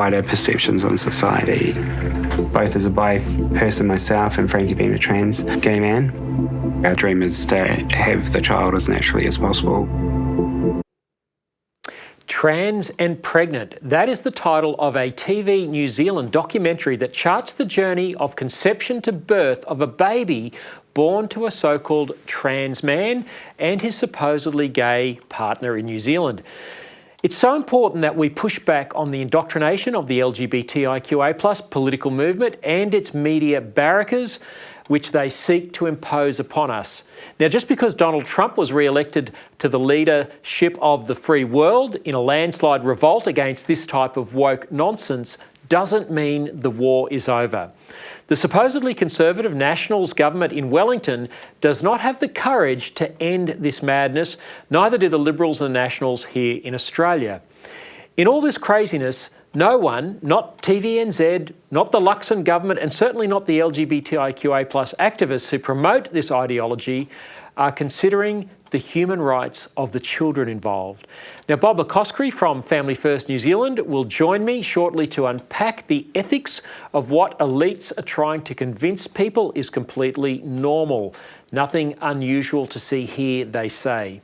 wider perceptions on society. Both as a bi person myself and Frankie being a trans gay man, our dream is to have the child as naturally as possible. Trans and Pregnant. That is the title of a TV New Zealand documentary that charts the journey of conception to birth of a baby born to a so-called trans man and his supposedly gay partner in New Zealand. It's so important that we push back on the indoctrination of the LGBTIQA+ political movement and its media barrackers, which they seek to impose upon us. Now, just because Donald Trump was re-elected to the leadership of the free world in a landslide revolt against this type of woke nonsense doesn't mean the war is over. The supposedly conservative Nationals government in Wellington does not have the courage to end this madness, neither do the Liberals and Nationals here in Australia. In all this craziness, no one, not TVNZ, not the Luxon Government, and certainly not the LGBTIQA+ activists who promote this ideology, are considering the human rights of the children involved. Now, Bob McCoskrie from Family First New Zealand will join me shortly to unpack the ethics of what elites are trying to convince people is completely normal. Nothing unusual to see here, they say.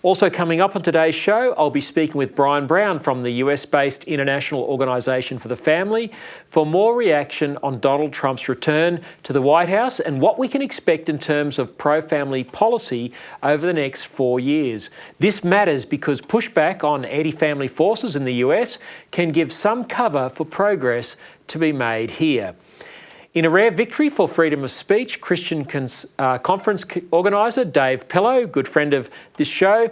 Also coming up on today's show, I'll be speaking with Brian Brown from the US-based International Organisation for the Family for more reaction on Donald Trump's return to the White House and what we can expect in terms of pro-family policy over the next 4 years. This matters because pushback on anti-family forces in the US can give some cover for progress to be made here. In a rare victory for freedom of speech, Christian conference organiser Dave Pellowe, good friend of this show,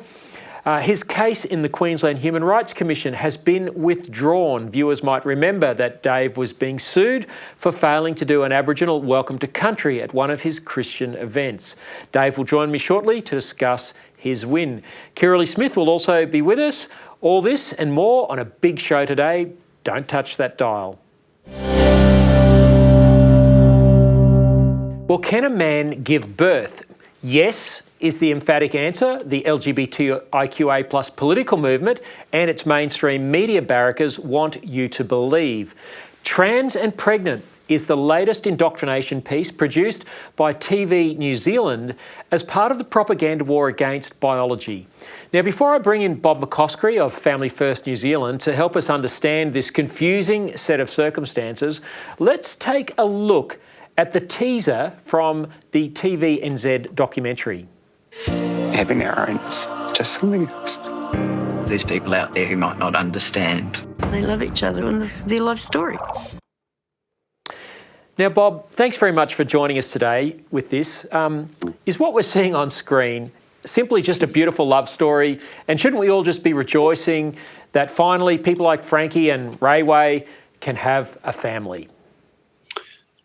his case in the Queensland Human Rights Commission has been withdrawn. Viewers might remember that Dave was being sued for failing to do an Aboriginal welcome to country at one of his Christian events. Dave will join me shortly to discuss his win. Kirralie Smith will also be with us. All this and more on a big show today. Don't touch that dial. Well, can a man give birth? Yes, is the emphatic answer. The LGBTIQA+ political movement and its mainstream media barrackers want you to believe. Trans and Pregnant is the latest indoctrination piece produced by TV New Zealand as part of the propaganda war against biology. Now, before I bring in Bob McCoskrie of Family First New Zealand to help us understand this confusing set of circumstances, let's take a look at the teaser from the TVNZ documentary. Having our own is just something else. There's people out there who might not understand. They love each other and this is their life story. Now, Bob, thanks very much for joining us today with this. Is what we're seeing on screen simply just a beautiful love story? And shouldn't we all just be rejoicing that finally people like Frankie and Rayway can have a family?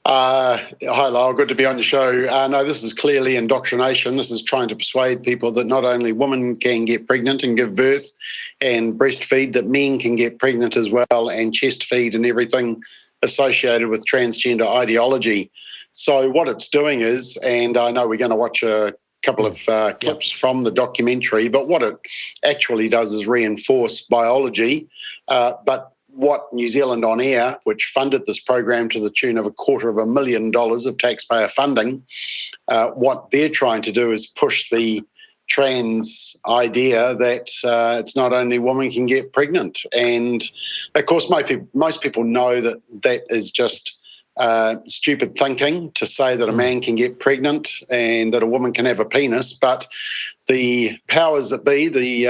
Hi, Lyle. Good to be on the show. No, this is clearly indoctrination. This is trying to persuade people that not only women can get pregnant and give birth and breastfeed, that men can get pregnant as well and chest feed and everything associated with transgender ideology. So what it's doing is, and I know we're going to watch a couple of clips from the documentary, but what it actually does is reinforce biology, but what New Zealand On Air, which funded this program to the tune of $250,000 of taxpayer funding, what they're trying to do is push the trans idea that it's not only women can get pregnant. And, of course, most people know that that is just stupid thinking to say that a man can get pregnant and that a woman can have a penis, but the powers that be, the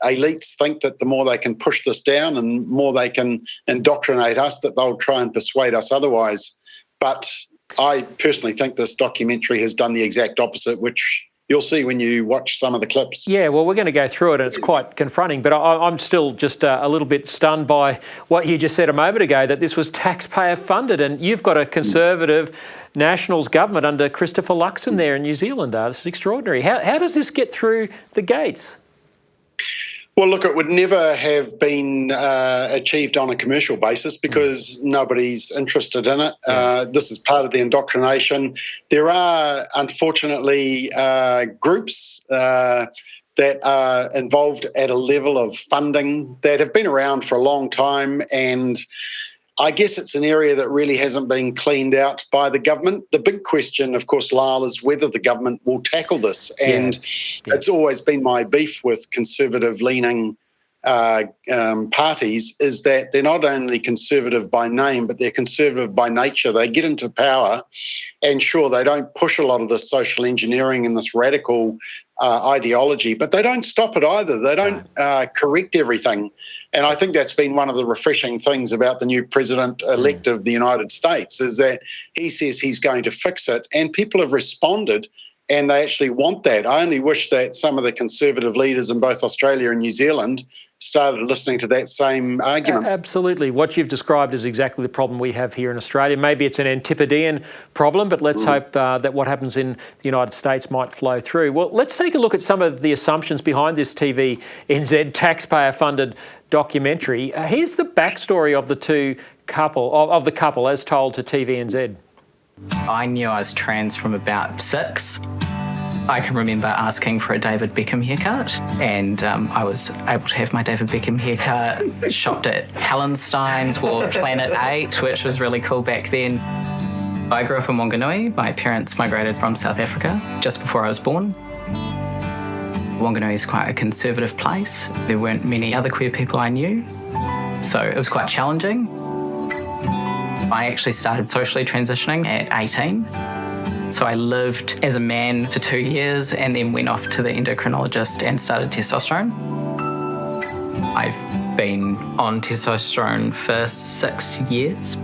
elites, think that the more they can push this down and more they can indoctrinate us, that they'll try and persuade us otherwise. But I personally think this documentary has done the exact opposite, which you'll see when you watch some of the clips. Yeah, well, we're going to go through it and it's quite confronting, but I'm still just a little bit stunned by what you just said a moment ago, that this was taxpayer funded, and you've got a conservative Nationals government under Christopher Luxon there in New Zealand. This is extraordinary. How does this get through the gates? Well, look, it would never have been achieved on a commercial basis because nobody's interested in it. This is part of the indoctrination. There are, unfortunately, groups that that are involved at a level of funding that have been around for a long time, and I guess it's an area that really hasn't been cleaned out by the government. The big question, of course, Lyle, is whether the government will tackle this. And it's always been my beef with conservative-leaning parties, is that they're not only conservative by name, but they're conservative by nature. They get into power, and sure, they don't push a lot of this social engineering and this radical ideology, but they don't stop it either. They don't correct everything. And I think that's been one of the refreshing things about the new president-elect of the United States, is that he says he's going to fix it, and people have responded, and they actually want that. I only wish that some of the conservative leaders in both Australia and New Zealand started listening to that same argument. Absolutely. What you've described is exactly the problem we have here in Australia. Maybe it's an Antipodean problem, but let's hope that what happens in the United States might flow through. Well, let's take a look at some of the assumptions behind this TVNZ taxpayer-funded documentary. Here's the backstory of the couple as told to TVNZ. I knew I was trans from about 6. I can remember asking for a David Beckham haircut, and I was able to have my David Beckham haircut, shopped at Hallenstein's, wore Planet 8, which was really cool back then. I grew up in Wanganui. My parents migrated from South Africa just before I was born. Wanganui is quite a conservative place. There weren't many other queer people I knew, so it was quite challenging. I actually started socially transitioning at 18. So I lived as a man for 2 years and then went off to the endocrinologist and started testosterone. I've been on testosterone for 6 years.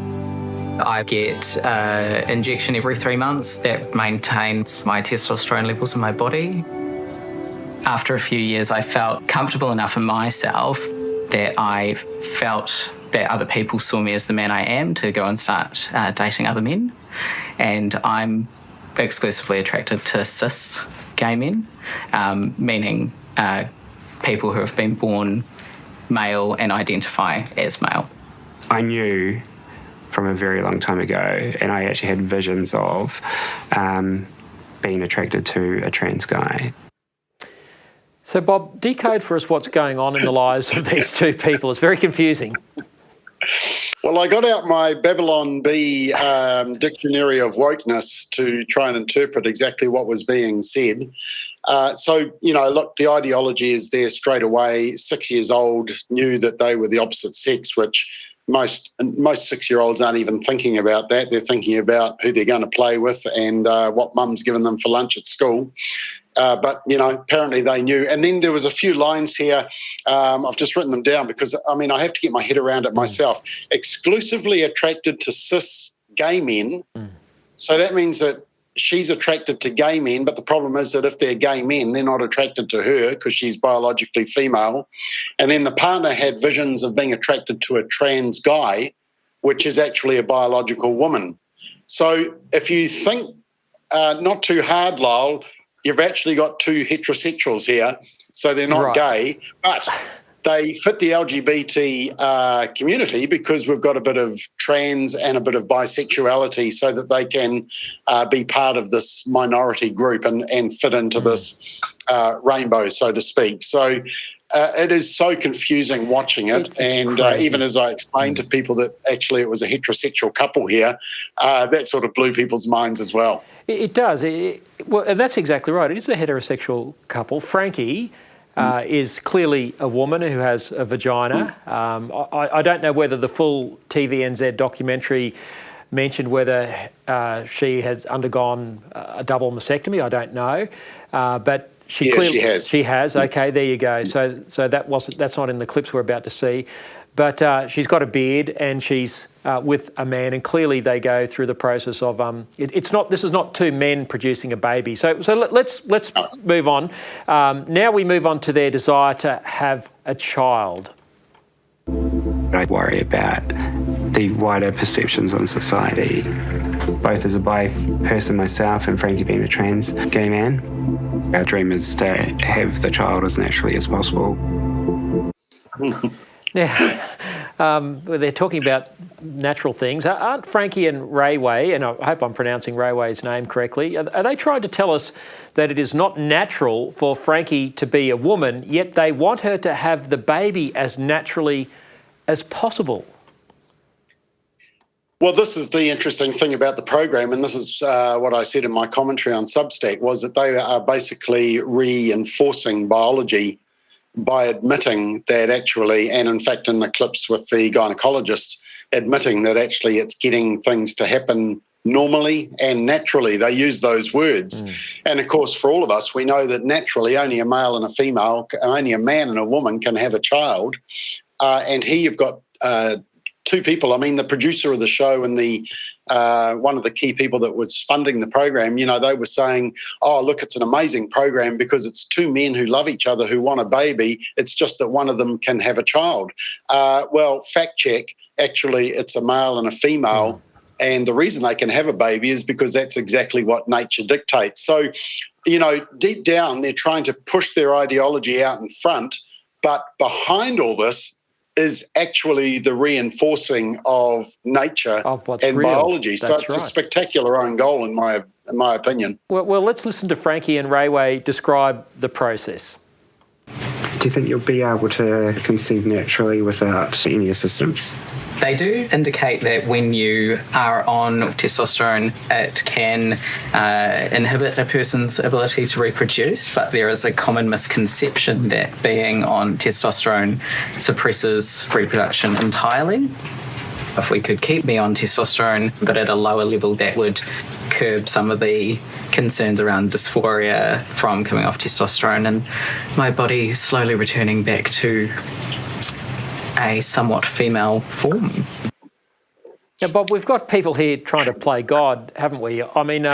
I get an injection every 3 months that maintains my testosterone levels in my body. After a few years, I felt comfortable enough in myself that I felt that other people saw me as the man I am to go and start dating other men. And I'm exclusively attracted to cis gay men, meaning people who have been born male and identify as male. I knew from a very long time ago, and I actually had visions of being attracted to a trans guy. So, Bob, decode for us what's going on in the lives of these two people. It's very confusing. Well, I got out my Babylon Bee dictionary of wokeness to try and interpret exactly what was being said. So, look, the ideology is there straight away. 6 years old, knew that they were the opposite sex, which most 6-year-olds aren't even thinking about that. They're thinking about who they're going to play with and what mum's given them for lunch at school. But, apparently they knew. And then there was a few lines here. I've just written them down because, I have to get my head around it myself. Exclusively attracted to cis gay men. So that means that she's attracted to gay men, but the problem is that if they're gay men, they're not attracted to her because she's biologically female. And then the partner had visions of being attracted to a trans guy, which is actually a biological woman. So if you think not too hard, Lyle, you've actually got two heterosexuals here, so they're not gay, but they fit the LGBT community because we've got a bit of trans and a bit of bisexuality so that they can be part of this minority group and fit into this rainbow, so to speak. So it is so confusing watching it, and even as I explained to people that actually it was a heterosexual couple here, that sort of blew people's minds as well. It does. Well, and that's exactly right. It is a heterosexual couple. Frankie is clearly a woman who has a vagina. I don't know whether the full TVNZ documentary mentioned whether she has undergone a double mastectomy. I don't know. But she clearly has. She has. Okay, there you go. So that's not in the clips we're about to see. But she's got a beard and she's with a man, and clearly they go through the process of this is not two men producing a baby. So let's move on. Now we move on to their desire to have a child. I worry about the wider perceptions on society, both as a bi person myself and Frankie being a trans gay man. Our dream is to have the child as naturally as possible. Yeah. They're talking about natural things. Aren't Frankie and Rayway, and I hope I'm pronouncing Rayway's name correctly, are they trying to tell us that it is not natural for Frankie to be a woman, yet they want her to have the baby as naturally as possible? Well, this is the interesting thing about the program, and this is what I said in my commentary on Substack, was that they are basically reinforcing biology by admitting that actually, and in fact in the clips with the gynecologist, admitting that actually it's getting things to happen normally and naturally. They use those words. And of course, for all of us, we know that naturally only a male and a female, only a man and a woman can have a child. And here you've got two people. I mean, the producer of the show and the one of the key people that was funding the program, you know, they were saying, oh, look, it's an amazing program because it's two men who love each other who want a baby. It's just that one of them can have a child. Well, fact check, actually, it's a male and a female. And the reason they can have a baby is because that's exactly what nature dictates. So, you know, deep down, they're trying to push their ideology out in front, but behind all this is actually the reinforcing of nature and real. biology. So it's right. a spectacular own goal, in my opinion. Well, let's listen to Frankie and Rayway describe the process. Do you think you'll be able to conceive naturally without any assistance? They do indicate that when you are on testosterone, it can inhibit a person's ability to reproduce, but there is a common misconception that being on testosterone suppresses reproduction entirely. If we could keep me on testosterone, but at a lower level, that would curb some of the concerns around dysphoria from coming off testosterone and my body slowly returning back to a somewhat female form. Now, Bob, we've got people here trying to play God, haven't we? I mean,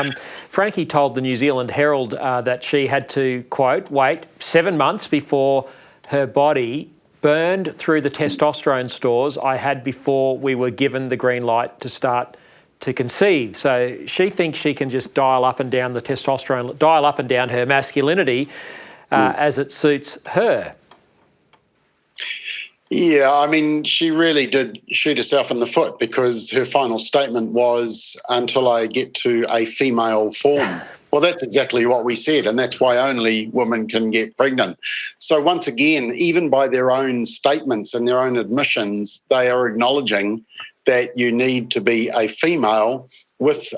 Frankie told the New Zealand Herald that she had to, quote, wait 7 months before her body burned through the testosterone stores I had before we were given the green light to start to conceive. So she thinks she can just dial up and down the testosterone, dial up and down her masculinity as it suits her. Yeah, I mean, she really did shoot herself in the foot because her final statement was, until I get to a female form. Well, that's exactly what we said, and that's why only women can get pregnant. So once again, even by their own statements and their own admissions, they are acknowledging that you need to be a female with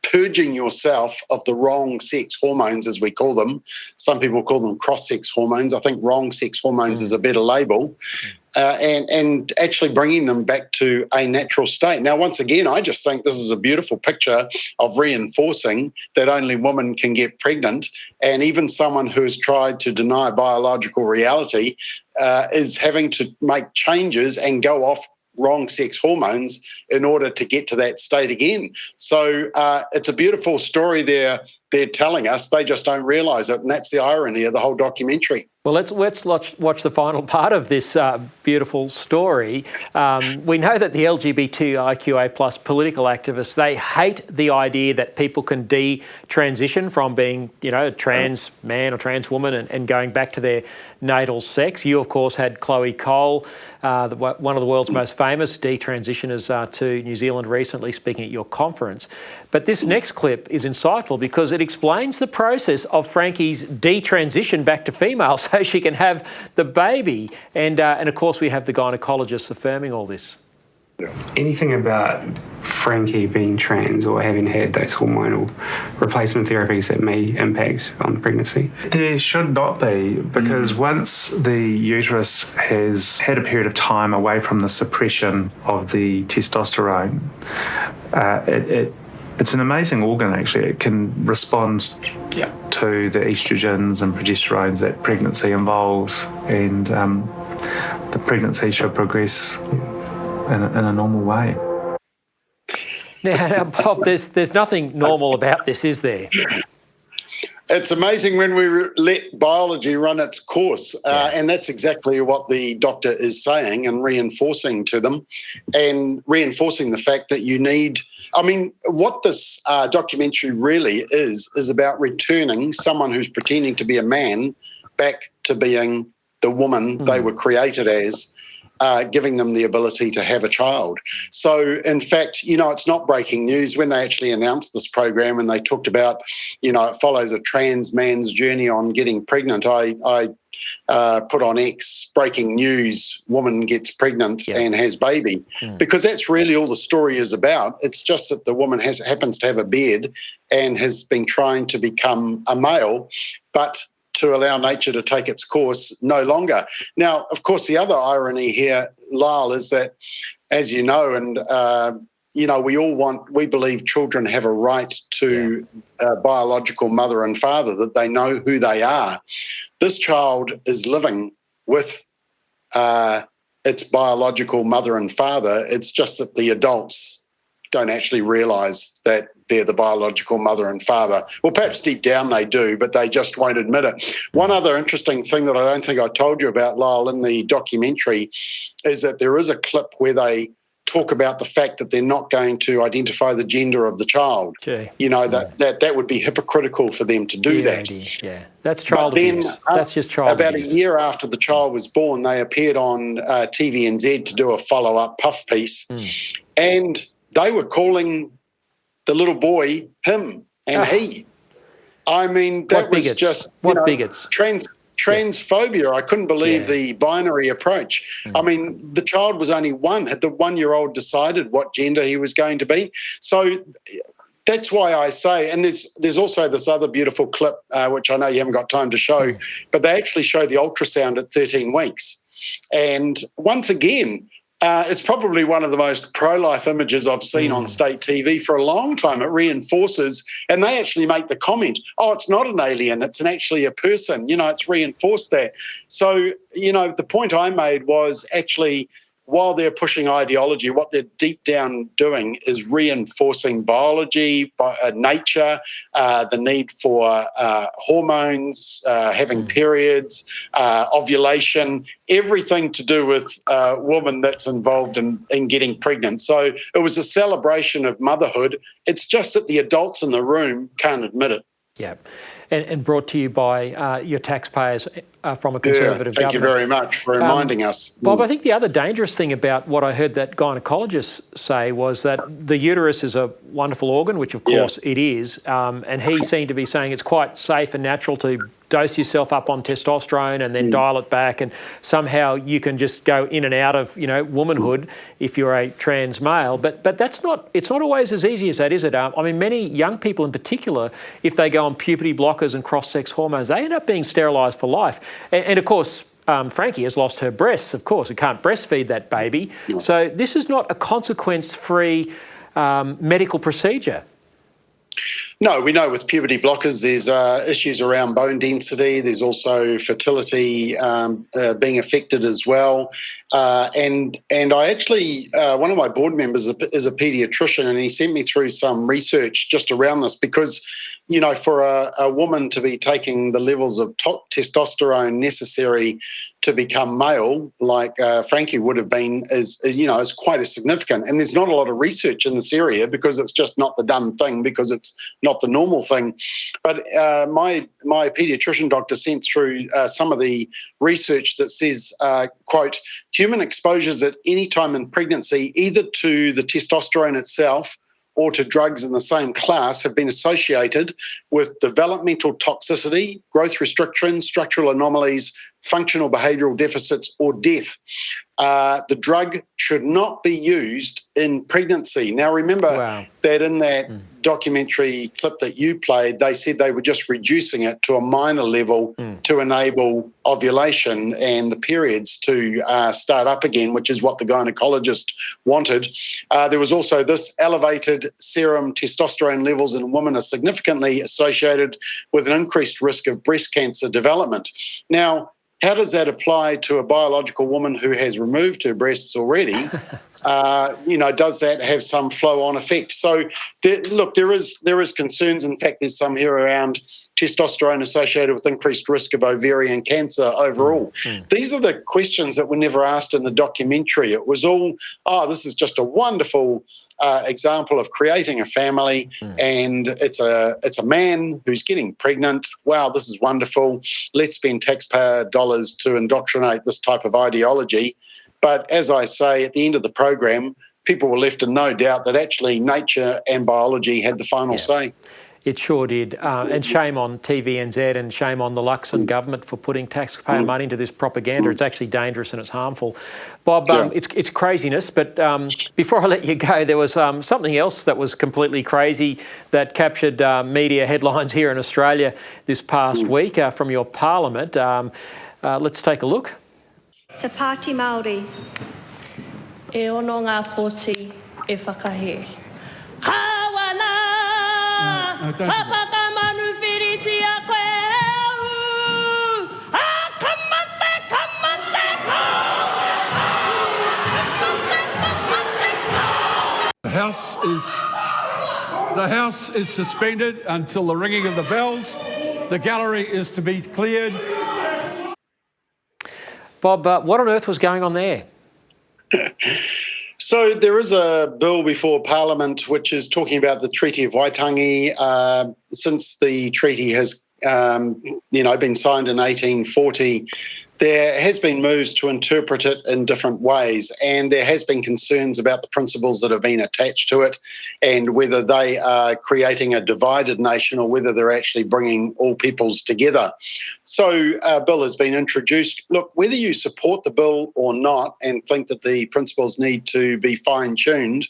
purging yourself of the wrong sex hormones, as we call them. Some people call them cross-sex hormones. I think wrong sex hormones is a better label. And actually bringing them back to a natural state. Now, once again, I just think this is a beautiful picture of reinforcing that only women can get pregnant, and even someone who has tried to deny biological reality is having to make changes and go off wrong sex hormones in order to get to that state again. So it's a beautiful story they're telling us. They just don't realise it, and that's the irony of the whole documentary. Well, let's watch the final part of this beautiful story. We know that the LGBTIQA+ political activists, they hate the idea that people can detransition from being, you know, a trans man or trans woman and going back to their natal sex. You, of course, had Chloe Cole, one of the world's most famous detransitioners to New Zealand recently, speaking at your conference. But this next clip is insightful because it explains the process of Frankie's detransition back to female so she can have the baby. And of course, we have the gynecologist affirming all this. Anything about Frankie being trans or having had those hormonal replacement therapies that may impact on pregnancy? There should not be, because once the uterus has had a period of time away from the suppression of the testosterone, it's an amazing organ, actually. It can respond to the estrogens and progesterones that pregnancy involves, and the pregnancy should progress in a normal way. Now, Bob, there's nothing normal about this, is there? It's amazing when we let biology run its course, and that's exactly what the doctor is saying and reinforcing to them, and reinforcing the fact that you need... I mean, what this documentary really is about returning someone who's pretending to be a man back to being the woman they were created as. giving them the ability to have a child. So, in fact, it's not breaking news. When they actually announced this program and they talked about, it follows a trans man's journey on getting pregnant, I put on X, breaking news, woman gets pregnant and has baby, because that's really all the story is about. It's just that the woman happens to have a beard and has been trying to become a male, but to allow nature to take its course no longer. Now, of course, the other irony here, Lyle, is that, as you know, and we believe children have a right to a biological mother and father, that they know who they are. This child is living with its biological mother and father. It's just that the adults don't actually realise that they're the biological mother and father. Well, perhaps deep down they do, but they just won't admit it. One other interesting thing that I don't think I told you about, Lyle, in the documentary is that there is a clip where they talk about the fact that they're not going to identify the gender of the child. Gee. That would be hypocritical for them to do that. Yeah, that's child abuse. That's just child about abuse. A year after the child was born, they appeared on TVNZ to do a follow-up puff piece, and they were calling the little boy him and he. I mean, that was bigots? just Bigots? Transphobia. I couldn't believe the binary approach. I mean, the child was only one. Had the 1-year-old decided what gender he was going to be? So that's why I say, and there's also this other beautiful clip, which I know you haven't got time to show, but they actually show the ultrasound at 13 weeks. And once again, it's probably one of the most pro-life images I've seen on state TV for a long time. It reinforces, and they actually make the comment, it's not an alien, it's actually a person. It's reinforced that. So, the point I made was actually, while they're pushing ideology, what they're deep down doing is reinforcing biology, nature, the need for hormones, having periods, ovulation, everything to do with woman that's involved in getting pregnant. So it was a celebration of motherhood. It's just that the adults in the room can't admit it. Yeah. And brought to you by your taxpayers from a Conservative government. Thank you very much for reminding us. Bob, I think the other dangerous thing about what I heard that gynaecologist say was that the uterus is a wonderful organ, which of course it is, and he seemed to be saying it's quite safe and natural to dose yourself up on testosterone and then dial it back, and somehow you can just go in and out of womanhood if you're a trans male. But it's not always as easy as that, is it? I mean, many young people in particular, if they go on puberty blockers and cross-sex hormones, they end up being sterilised for life. And of course, Frankie has lost her breasts, of course. We can't breastfeed that baby. So this is not a consequence-free medical procedure. No, we know with puberty blockers there's issues around bone density. There's also fertility being affected as well. And I actually, one of my board members is a paediatrician, and he sent me through some research just around this because, for a woman to be taking the levels of testosterone necessary to become male, like Frankie would have been, is quite as significant. And there's not a lot of research in this area because it's just not the done thing, because it's not the normal thing. But my paediatrician doctor sent through some of the research that says, quote, human exposures at any time in pregnancy, either to the testosterone itself or to drugs in the same class, have been associated with developmental toxicity, growth restrictions, structural anomalies, functional behavioural deficits, or death. The drug should not be used in pregnancy. Now, remember that in that documentary clip that you played, they said they were just reducing it to a minor level to enable ovulation and the periods to start up again, which is what the gynecologist wanted. There was also this: elevated serum testosterone levels in women are significantly associated with an increased risk of breast cancer development. Now, how does that apply to a biological woman who has removed her breasts already? Does that have some flow-on effect? So, there is concerns. In fact, there's some here around testosterone associated with increased risk of ovarian cancer overall. These are the questions that were never asked in the documentary. It was all, this is just a wonderful example of creating a family, and it's a man who's getting pregnant. Wow, this is wonderful. Let's spend taxpayer dollars to indoctrinate this type of ideology. But as I say, at the end of the program, people were left in no doubt that actually nature and biology had the final say. It sure did. And shame on TVNZ and shame on the Luxon Government for putting taxpayer money into this propaganda. It's actually dangerous and it's harmful. Bob, it's craziness, but before I let you go, there was something else that was completely crazy that captured media headlines here in Australia this past week from your parliament. Let's take a look. Te Pāti Māori, e ono ngā pōti e whakahe. Kawana, ka whakamanu whiriti a koe, kamate, The House is suspended until the ringing of the bells. The gallery is to be cleared. Bob, what on earth was going on there? So there is a bill before Parliament which is talking about the Treaty of Waitangi. Since the treaty has, been signed in 1840, there has been moves to interpret it in different ways, and there has been concerns about the principles that have been attached to it and whether they are creating a divided nation or whether they're actually bringing all peoples together. So a bill has been introduced. Look, whether you support the bill or not and think that the principles need to be fine-tuned,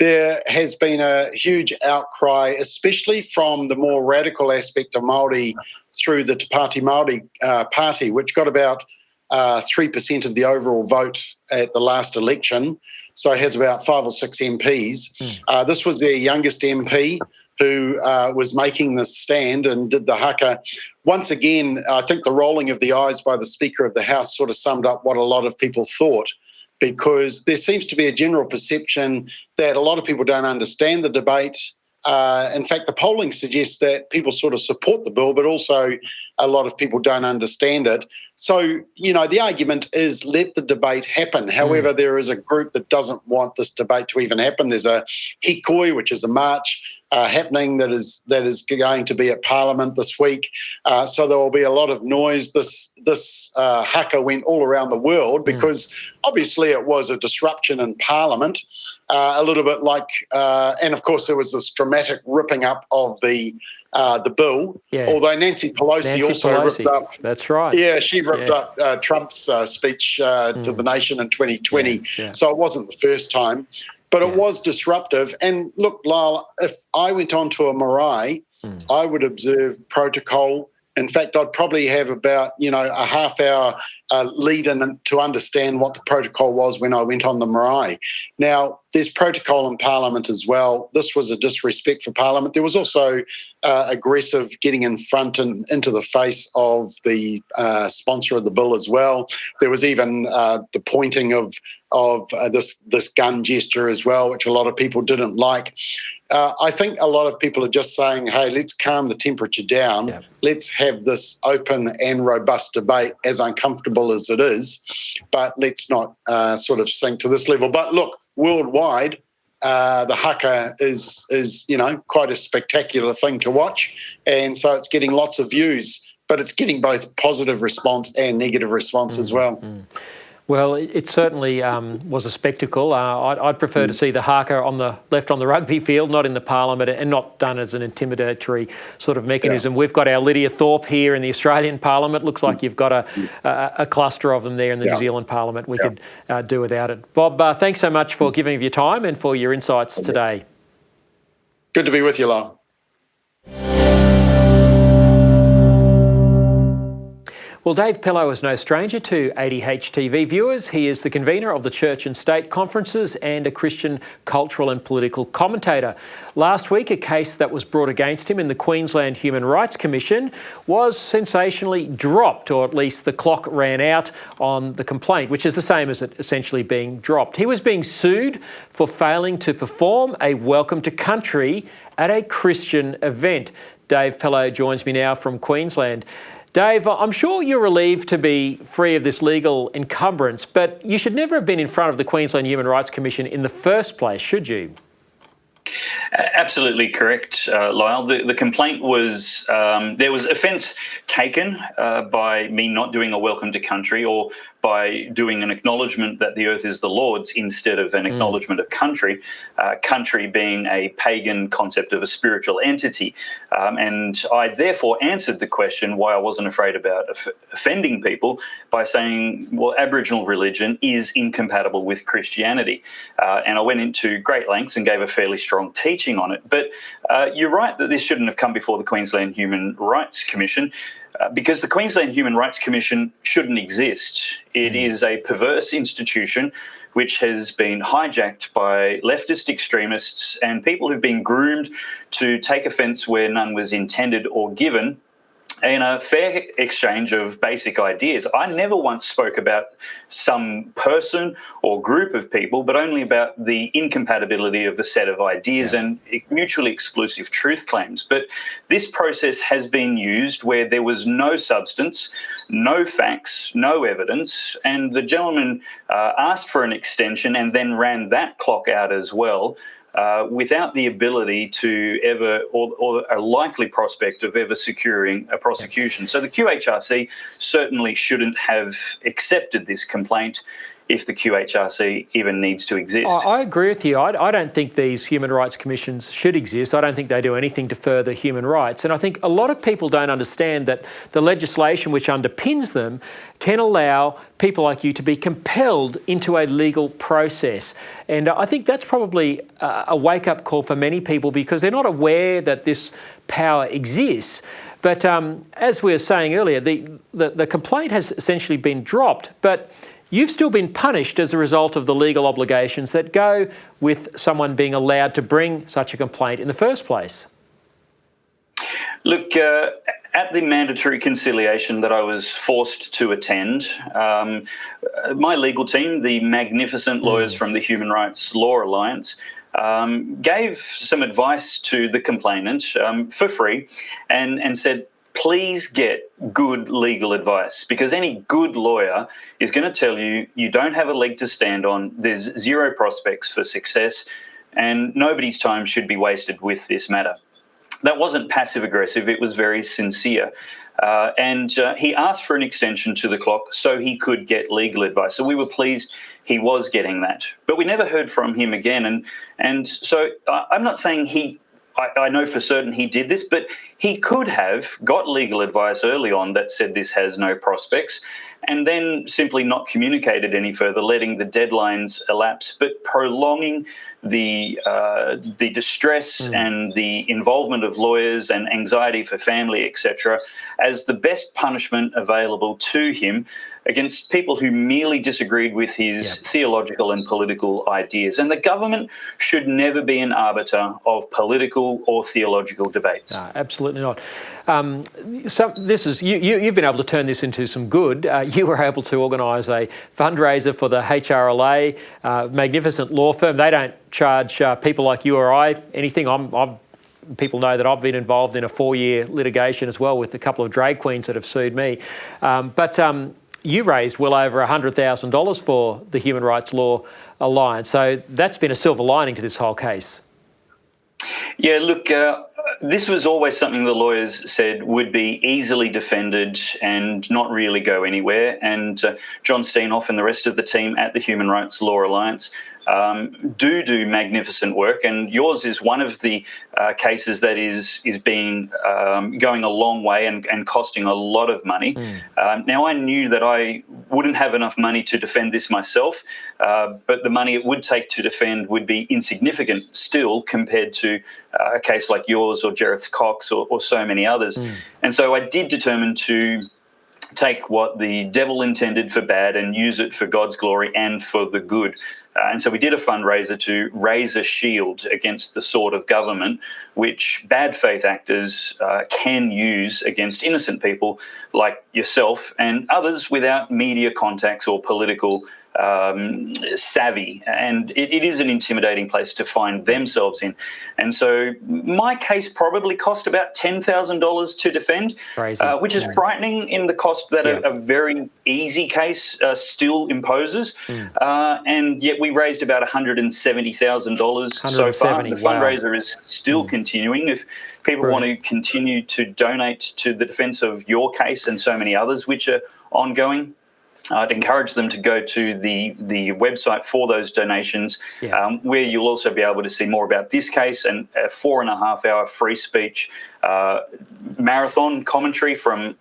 there has been a huge outcry, especially from the more radical aspect of Māori through the Te Pāti Māori party, which got about 3% of the overall vote at the last election, so it has about 5 or 6 MPs. This was their youngest MP who was making this stand and did the haka. Once again, I think the rolling of the eyes by the Speaker of the House sort of summed up what a lot of people thought, because there seems to be a general perception that a lot of people don't understand the debate. In fact, the polling suggests that people sort of support the bill, but also a lot of people don't understand it. So, the argument is let the debate happen. However, there is a group that doesn't want this debate to even happen. There's a hikoi, which is a march happening that is going to be at Parliament this week. So there will be a lot of noise. This haka went all around the world because obviously it was a disruption in Parliament, a little bit like, and of course there was this dramatic ripping up of the bill. Yeah. Although Nancy Pellowe ripped up. That's right. Yeah, she ripped up Trump's speech to the nation in 2020. Yeah. So it wasn't the first time. But it was disruptive. And look, Lyle, if I went on to a marae, I would observe protocol. In fact, I'd probably have about, a half-hour lead-in to understand what the protocol was when I went on the marae. Now, there's protocol in Parliament as well. This was a disrespect for Parliament. There was also aggressive getting in front and into the face of the sponsor of the bill as well. There was even the pointing of this gun gesture as well, which a lot of people didn't like. I think a lot of people are just saying, hey, let's calm the temperature down. Yeah. Let's have this open and robust debate, as uncomfortable as it is, but let's not sort of sink to this level. But look, worldwide, the haka is quite a spectacular thing to watch, and so it's getting lots of views, but it's getting both positive response and negative response as well. Well, it certainly was a spectacle. I'd prefer to see the haka on the rugby field, not in the Parliament, and not done as an intimidatory sort of mechanism. Yeah. We've got our Lydia Thorpe here in the Australian Parliament. Looks like you've got a cluster of them there in the New Zealand Parliament. We could do without it. Bob, thanks so much for giving of your time and for your insights today. Good to be with you, Lyle. Well, Dave Pellowe is no stranger to ADH TV viewers. He is the convener of the Church and State Conferences and a Christian cultural and political commentator. Last week, a case that was brought against him in the Queensland Human Rights Commission was sensationally dropped, or at least the clock ran out on the complaint, which is the same as it essentially being dropped. He was being sued for failing to perform a welcome to country at a Christian event. Dave Pellowe joins me now from Queensland. Dave, I'm sure you're relieved to be free of this legal encumbrance, but you should never have been in front of the Queensland Human Rights Commission in the first place, should you? Absolutely correct, Lyle. The complaint was there was offence taken by me not doing a welcome to country, or by doing an acknowledgement that the earth is the Lord's instead of an acknowledgement of country, country being a pagan concept of a spiritual entity. And I therefore answered the question why I wasn't afraid about offending people by saying, well, Aboriginal religion is incompatible with Christianity. And I went into great lengths and gave a fairly strong teaching on it. But you're right that this shouldn't have come before the Queensland Human Rights Commission. Because the Queensland Human Rights Commission shouldn't exist. It is a perverse institution which has been hijacked by leftist extremists and people who've been groomed to take offence where none was intended or given, in a fair exchange of basic ideas. I never once spoke about some person or group of people, but only about the incompatibility of a set of ideas and mutually exclusive truth claims. But this process has been used where there was no substance, no facts, no evidence, and the gentleman asked for an extension and then ran that clock out as well. Without the ability to ever, or a likely prospect of ever securing a prosecution. So the QHRC certainly shouldn't have accepted this complaint if the QHRC even needs to exist. I agree with you. I don't think these human rights commissions should exist. I don't think they do anything to further human rights. And I think a lot of people don't understand that the legislation which underpins them can allow people like you to be compelled into a legal process. And I think that's probably a wake-up call for many people, because they're not aware that this power exists. But as we were saying earlier, the complaint has essentially been dropped, but you've still been punished as a result of the legal obligations that go with someone being allowed to bring such a complaint in the first place. Look, at the mandatory conciliation that I was forced to attend, my legal team, the magnificent lawyers from the Human Rights Law Alliance, gave some advice to the complainant for free and said, please get good legal advice, because any good lawyer is going to tell you you don't have a leg to stand on, there's zero prospects for success, and nobody's time should be wasted with this matter. That wasn't passive-aggressive, it was very sincere. And he asked for an extension to the clock so he could get legal advice. So we were pleased he was getting that. But we never heard from him again. And so I'm not saying I know for certain he did this, but he could have got legal advice early on that said this has no prospects, and then simply not communicated any further, letting the deadlines elapse, but prolonging the distress and the involvement of lawyers and anxiety for family, etc., as the best punishment available to him against people who merely disagreed with his theological and political ideas. And the government should never be an arbiter of political or theological debates. No, absolutely not. You've been able to turn this into some good. You were able to organise a fundraiser for the HRLA, magnificent law firm. They don't charge people like you or I anything. People know that I've been involved in a 4-year litigation as well with a couple of drag queens that have sued me. You raised well over $100,000 for the Human Rights Law Alliance. So that's been a silver lining to this whole case. Yeah, look, this was always something the lawyers said would be easily defended and not really go anywhere. And John Steinoff and the rest of the team at the Human Rights Law Alliance do magnificent work, and yours is one of the cases that is being going a long way and costing a lot of money. Now, I knew that I wouldn't have enough money to defend this myself, but the money it would take to defend would be insignificant still compared to a case like yours or Jareth Cox or so many others. And so I did determine to take what the devil intended for bad and use it for God's glory and for the good. And so we did a fundraiser to raise a shield against the sword of government, which bad faith actors can use against innocent people like yourself and others without media contacts or political savvy, and it is an intimidating place to find themselves in. And so my case probably cost about $10,000 to defend, which is frightening in the cost that a very easy case still imposes. And yet we raised about $170,000 so far. The fundraiser is still continuing. If people want to continue to donate to the defence of your case and so many others which are ongoing, I'd encourage them to go to the website for those donations, where you'll also be able to see more about this case and a 4.5-hour free speech marathon commentary from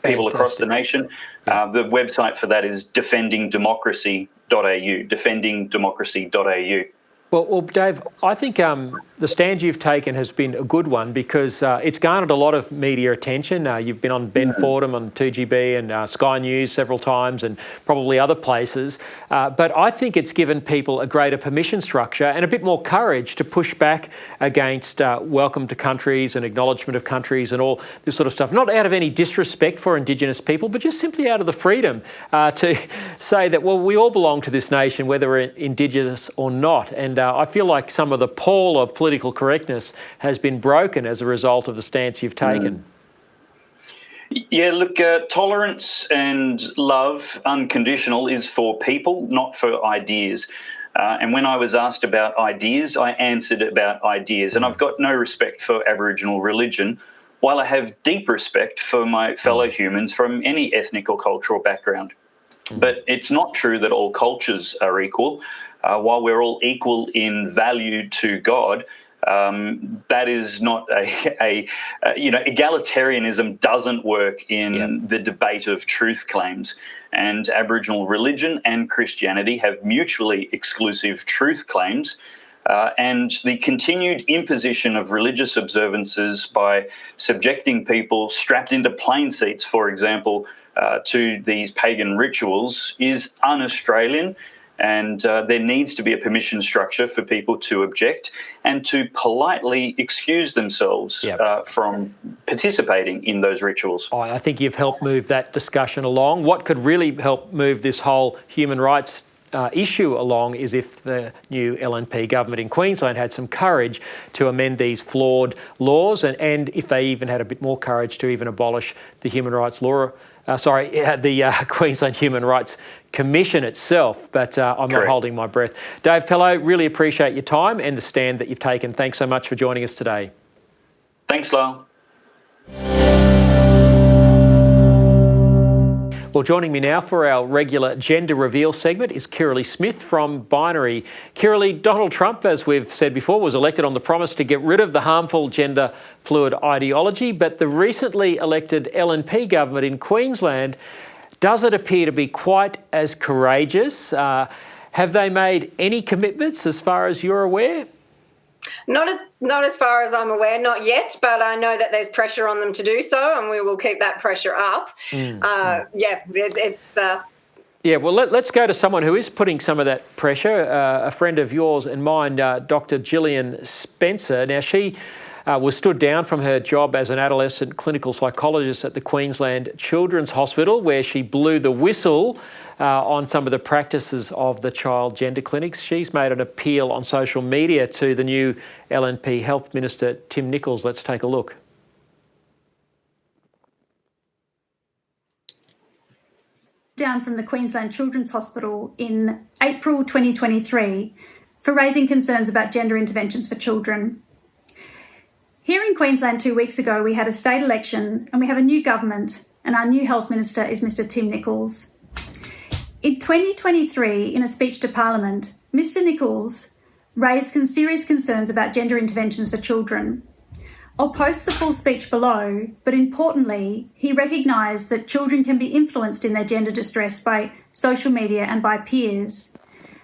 people across the nation. The website for that is defendingdemocracy.au, defendingdemocracy.au. Well, Dave, I think the stand you've taken has been a good one because it's garnered a lot of media attention. You've been on Ben Fordham on 2GB and Sky News several times and probably other places. But I think it's given people a greater permission structure and a bit more courage to push back against welcome to countries and acknowledgement of countries and all this sort of stuff. Not out of any disrespect for Indigenous people, but just simply out of the freedom to say that, well, we all belong to this nation, whether we're Indigenous or not. And I feel like some of the pall of political correctness has been broken as a result of the stance you've taken. Yeah, look, tolerance and love, unconditional, is for people, not for ideas. And when I was asked about ideas, I answered about ideas. And I've got no respect for Aboriginal religion, while I have deep respect for my fellow humans from any ethnic or cultural background. But it's not true that all cultures are equal. While we're all equal in value to God, that is not egalitarianism doesn't work in the debate of truth claims. And Aboriginal religion and Christianity have mutually exclusive truth claims. And the continued imposition of religious observances by subjecting people strapped into plane seats, for example, to these pagan rituals is un-Australian. And there needs to be a permission structure for people to object and to politely excuse themselves from participating in those rituals. I think you've helped move that discussion along. What could really help move this whole human rights issue along is if the new LNP government in Queensland had some courage to amend these flawed laws and if they even had a bit more courage to even abolish the human rights law. The Queensland Human Rights Commission itself, but I'm not holding my breath. Dave Pellowe, really appreciate your time and the stand that you've taken. Thanks so much for joining us today. Thanks, Lyle. Well, joining me now for our regular gender reveal segment is Kirralie Smith from Binary. Kirralie, Donald Trump, as we've said before, was elected on the promise to get rid of the harmful gender fluid ideology, but the recently elected LNP government in Queensland doesn't appear to be quite as courageous. Have they made any commitments as far as you're aware? Not as far as I'm aware, not yet, but I know that there's pressure on them to do so, and we will keep that pressure up. Well, let's go to someone who is putting some of that pressure, a friend of yours and mine, Dr. Gillian Spencer. Now, she was stood down from her job as an adolescent clinical psychologist at the Queensland Children's Hospital, where she blew the whistle on some of the practices of the child gender clinics. She's made an appeal on social media to the new LNP Health Minister, Tim Nicholls. Let's take a look. Down from the Queensland Children's Hospital in April 2023 for raising concerns about gender interventions for children. Here in Queensland 2 weeks ago, we had a state election and we have a new government, and our new health minister is Mr. Tim Nicholls. In 2023, in a speech to Parliament, Mr. Nicholls raised some serious concerns about gender interventions for children. I'll post the full speech below, but importantly, he recognised that children can be influenced in their gender distress by social media and by peers.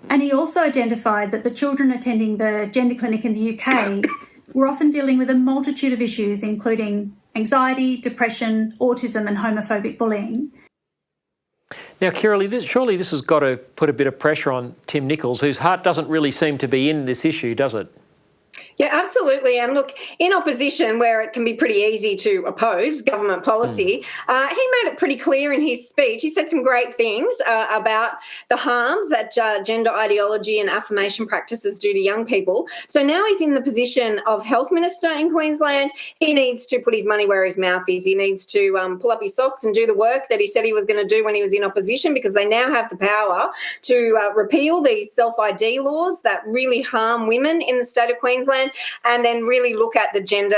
And he also identified that the children attending the gender clinic in the UK were often dealing with a multitude of issues, including anxiety, depression, autism and homophobic bullying. Now, Kirralie, surely this has got to put a bit of pressure on Tim Nicholls, whose heart doesn't really seem to be in this issue, does it? Yeah, absolutely. And look, in opposition, where it can be pretty easy to oppose government policy, he made it pretty clear in his speech. He said some great things about the harms that gender ideology and affirmation practices do to young people. So now he's in the position of Health Minister in Queensland. He needs to put his money where his mouth is. He needs to pull up his socks and do the work that he said he was going to do when he was in opposition, because they now have the power to repeal these self-ID laws that really harm women in the state of Queensland, and then really look at the gender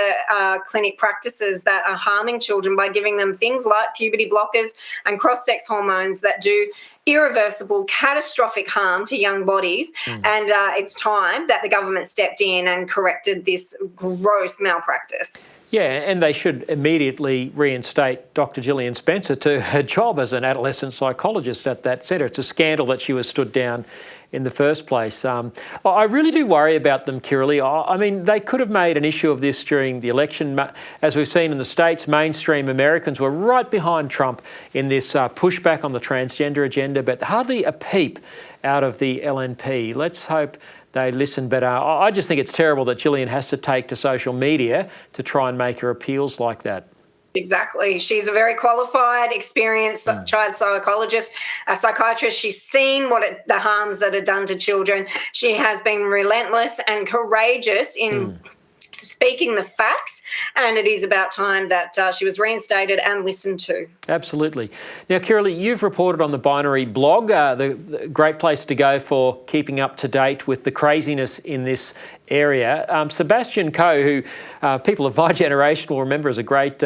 clinic practices that are harming children by giving them things like puberty blockers and cross-sex hormones that do irreversible, catastrophic harm to young bodies. And it's time that the government stepped in and corrected this gross malpractice. Yeah, and they should immediately reinstate Dr. Gillian Spencer to her job as an adolescent psychologist at that centre. It's a scandal that she was stood down in the first place. I really do worry about them, Kirralie. I mean, they could have made an issue of this during the election. As we've seen in the States, mainstream Americans were right behind Trump in this pushback on the transgender agenda, but hardly a peep out of the LNP. Let's hope they listen better. I just think it's terrible that Gillian has to take to social media to try and make her appeals like that. Exactly. She's a very qualified, experienced child psychologist, a psychiatrist. She's seen the harms that are done to children. She has been relentless and courageous in speaking the facts, and it is about time that she was reinstated and listened to. Absolutely. Now, Kirralie, you've reported on the Binary blog, the great place to go for keeping up to date with the craziness in this area. Sebastian Coe, who people of my generation will remember as a great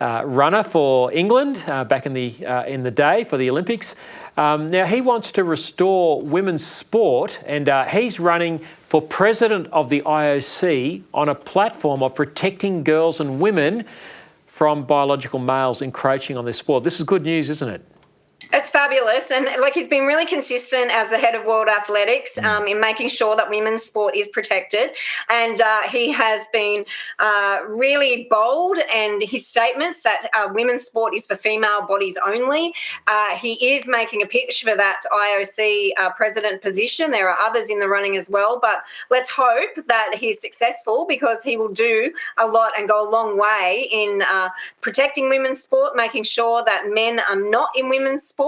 runner for England back in the day for the Olympics. Now, he wants to restore women's sport, and he's running for president of the IOC on a platform of protecting girls and women from biological males encroaching on their sport. This is good news, isn't it? It's fabulous, and he's been really consistent as the head of World Athletics in making sure that women's sport is protected, and he has been really bold in his statements that women's sport is for female bodies only. He is making a pitch for that IOC president position. There are others in the running as well, but let's hope that he's successful, because he will do a lot and go a long way in protecting women's sport, making sure that men are not in women's sport,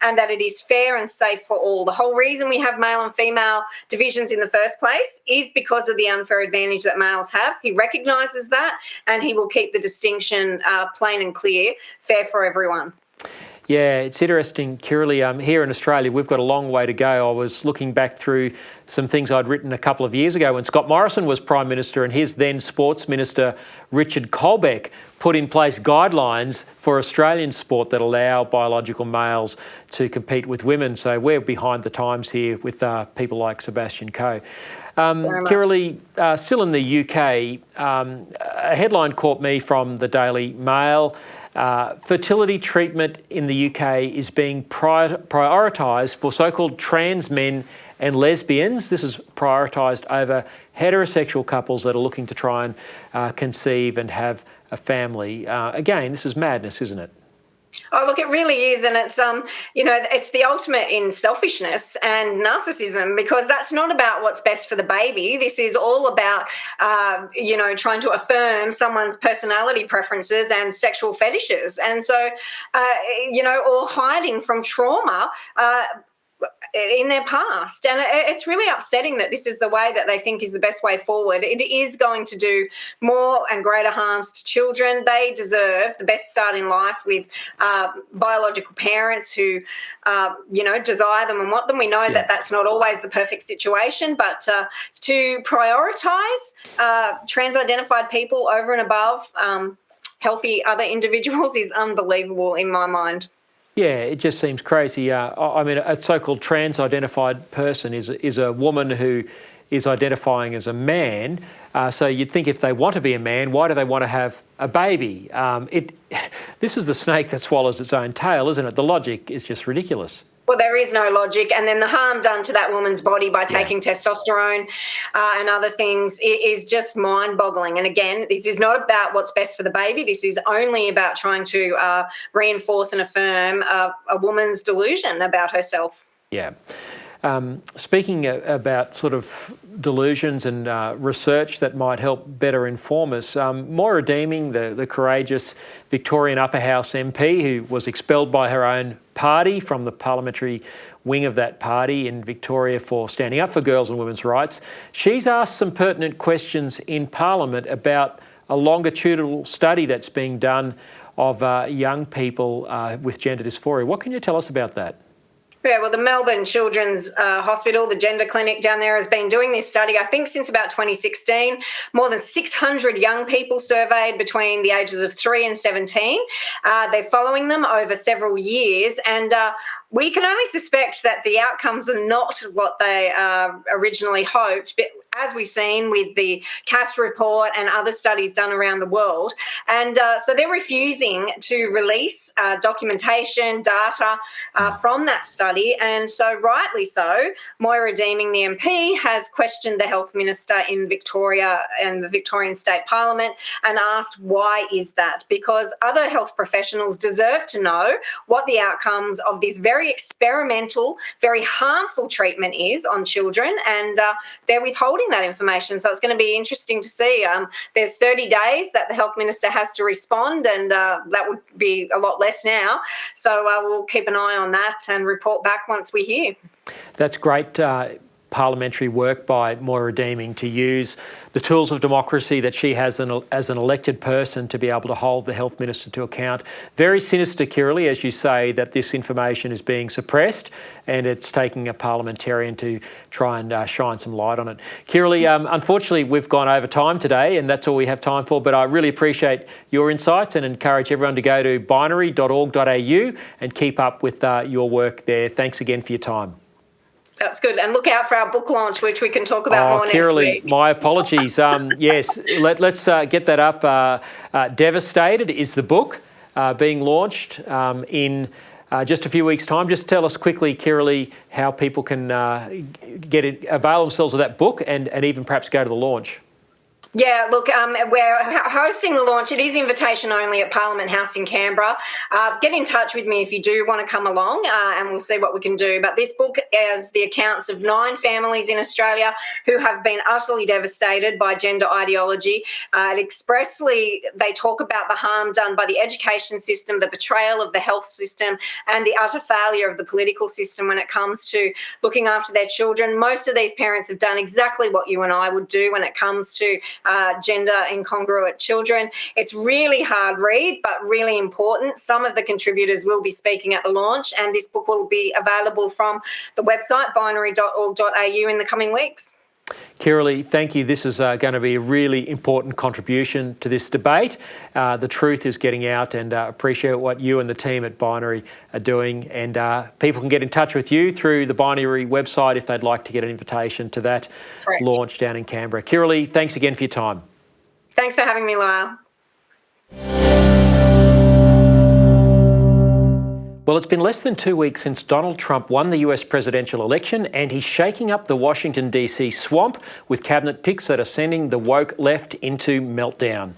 and that it is fair and safe for all. The whole reason we have male and female divisions in the first place is because of the unfair advantage that males have. He recognises that, and he will keep the distinction plain and clear, fair for everyone. Yeah, it's interesting, Kirralie. Here in Australia, we've got a long way to go. I was looking back through some things I'd written a couple of years ago when Scott Morrison was Prime Minister, and his then Sports Minister, Richard Colbeck, put in place guidelines for Australian sport that allow biological males to compete with women. So we're behind the times here with people like Sebastian Coe. Kirralie, still in the UK, a headline caught me from the Daily Mail. Fertility treatment in the UK is being prioritised for so-called trans men and lesbians. This is prioritised over heterosexual couples that are looking to try and conceive and have a family. Again, this is madness, isn't it? Oh, look, it really is. And it's, it's the ultimate in selfishness and narcissism, because that's not about what's best for the baby. This is all about, trying to affirm someone's personality preferences and sexual fetishes. And so, or hiding from trauma in their past. And it's really upsetting that this is the way that they think is the best way forward. It is going to do more and greater harms to children. They deserve the best start in life with biological parents who, desire them and want them. We know that that's not always the perfect situation, but to prioritise trans-identified people over and above healthy other individuals is unbelievable in my mind. Yeah, it just seems crazy. I mean, a so-called trans-identified person is a woman who is identifying as a man. So you'd think if they want to be a man, why do they want to have a baby? This is the snake that swallows its own tail, isn't it? The logic is just ridiculous. Well, there is no logic. And then the harm done to that woman's body by taking testosterone and other things is just mind-boggling. And again, this is not about what's best for the baby. This is only about trying to reinforce and affirm a woman's delusion about herself. Yeah. Speaking about sort of delusions and research that might help better inform us, Moira Deeming, the courageous Victorian Upper House MP who was expelled by her own party from the parliamentary wing of that party in Victoria for standing up for girls and women's rights, she's asked some pertinent questions in Parliament about a longitudinal study that's being done of young people with gender dysphoria. What can you tell us about that? Yeah, well, the Melbourne Children's Hospital, the gender clinic down there, has been doing this study, I think, since about 2016. More than 600 young people surveyed between the ages of 3 and 17. They're following them over several years, and we can only suspect that the outcomes are not what they originally hoped, but as we've seen with the CAS report and other studies done around the world. And so they're refusing to release documentation, data from that study. And so rightly so, Moira Deeming, the MP, has questioned the Health Minister in Victoria and the Victorian State Parliament and asked why is that? Because other health professionals deserve to know what the outcomes of this very experimental, very harmful treatment is on children, and they're withholding that information. So it's going to be interesting to see. There's 30 days that the Health Minister has to respond, and that would be a lot less now. So we'll keep an eye on that and report back once we hear. That's great parliamentary work by Moira Deeming to use the tools of democracy that she has as an elected person to be able to hold the Health Minister to account. Very sinister, Kirralie, as you say, that this information is being suppressed and it's taking a parliamentarian to try and shine some light on it. Kirralie, unfortunately, we've gone over time today and that's all we have time for, but I really appreciate your insights and encourage everyone to go to binary.org.au and keep up with your work there. Thanks again for your time. That's good. And look out for our book launch, which we can talk about more Kirralie, next week. My apologies. Yes, let's get that up. Devastated is the book being launched in just a few weeks' time. Just tell us quickly, Kirralie, how people can avail themselves of that book and even perhaps go to the launch. Yeah, look, we're hosting the launch. It is invitation only at Parliament House in Canberra. Get in touch with me if you do want to come along and we'll see what we can do. But this book is the accounts of 9 families in Australia who have been utterly devastated by gender ideology. They talk about the harm done by the education system, the betrayal of the health system, and the utter failure of the political system when it comes to looking after their children. Most of these parents have done exactly what you and I would do when it comes to gender incongruent children. It's really hard read, but really important. Some of the contributors will be speaking at the launch, and this book will be available from the website binary.org.au in the coming weeks. Kirralie, thank you. This is going to be a really important contribution to this debate. The truth is getting out, and appreciate what you and the team at Binary are doing. And people can get in touch with you through the Binary website if they'd like to get an invitation to that launch down in Canberra. Kirralie, thanks again for your time. Thanks for having me, Lyle. Well, it's been less than 2 weeks since Donald Trump won the US presidential election, and he's shaking up the Washington, D.C. swamp with cabinet picks that are sending the woke left into meltdown.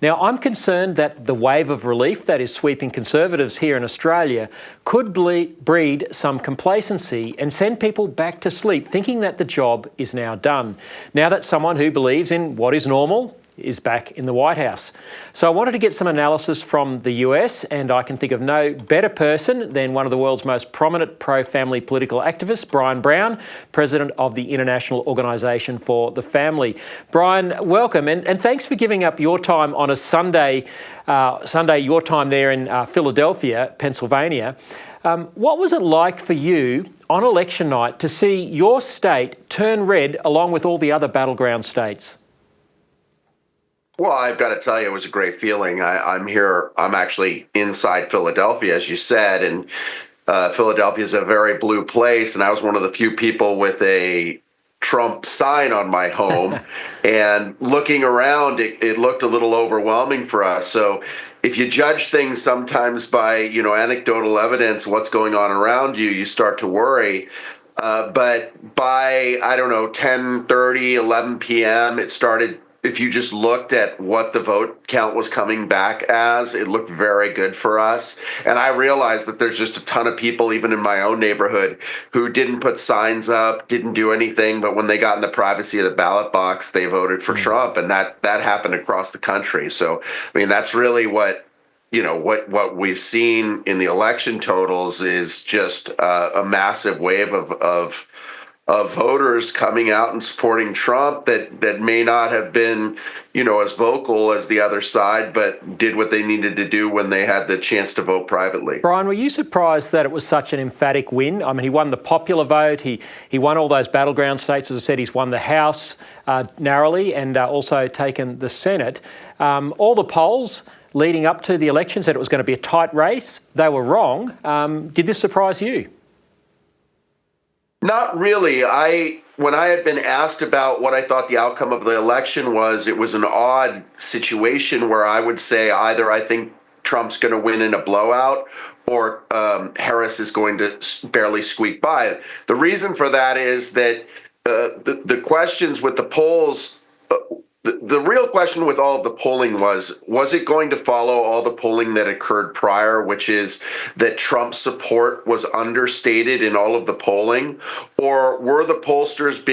Now, I'm concerned that the wave of relief that is sweeping Conservatives here in Australia could breed some complacency and send people back to sleep, thinking that the job is now done, now that someone who believes in what is normal is back in the White House. So I wanted to get some analysis from the US, and I can think of no better person than one of the world's most prominent pro-family political activists, Brian Brown, president of the International Organisation for the Family. Brian, welcome, and thanks for giving up your time on a Sunday your time there in Philadelphia, Pennsylvania. What was it like for you on election night to see your state turn red along with all the other battleground states? Well, I've got to tell you, it was a great feeling. I'm here. I'm actually inside Philadelphia, as you said, and Philadelphia is a very blue place. And I was one of the few people with a Trump sign on my home. And looking around, it looked a little overwhelming for us. So if you judge things sometimes by, anecdotal evidence, what's going on around you, you start to worry. But by, 10:30, 11 p.m., it started if you just looked at what the vote count was coming back as, it looked very good for us. And I realized that there's just a ton of people, even in my own neighborhood, who didn't put signs up, didn't do anything, but when they got in the privacy of the ballot box, they voted for Trump. And that happened across the country. So, I mean, that's really what we've seen in the election totals is just a massive wave of voters coming out and supporting Trump that may not have been, as vocal as the other side, but did what they needed to do when they had the chance to vote privately. Brian, were you surprised that it was such an emphatic win? I mean, he won the popular vote. He won all those battleground states. As I said, he's won the House narrowly and also taken the Senate. All the polls leading up to the election said it was going to be a tight race. They were wrong. Did this surprise you? Not really. When I had been asked about what I thought the outcome of the election was, it was an odd situation where I would say either I think Trump's going to win in a blowout or Harris is going to barely squeak by. The reason for that is that the questions with the polls, the real question with all of the polling was it going to follow all the polling that occurred prior, which is that Trump's support was understated in all of the polling? Or were the pollsters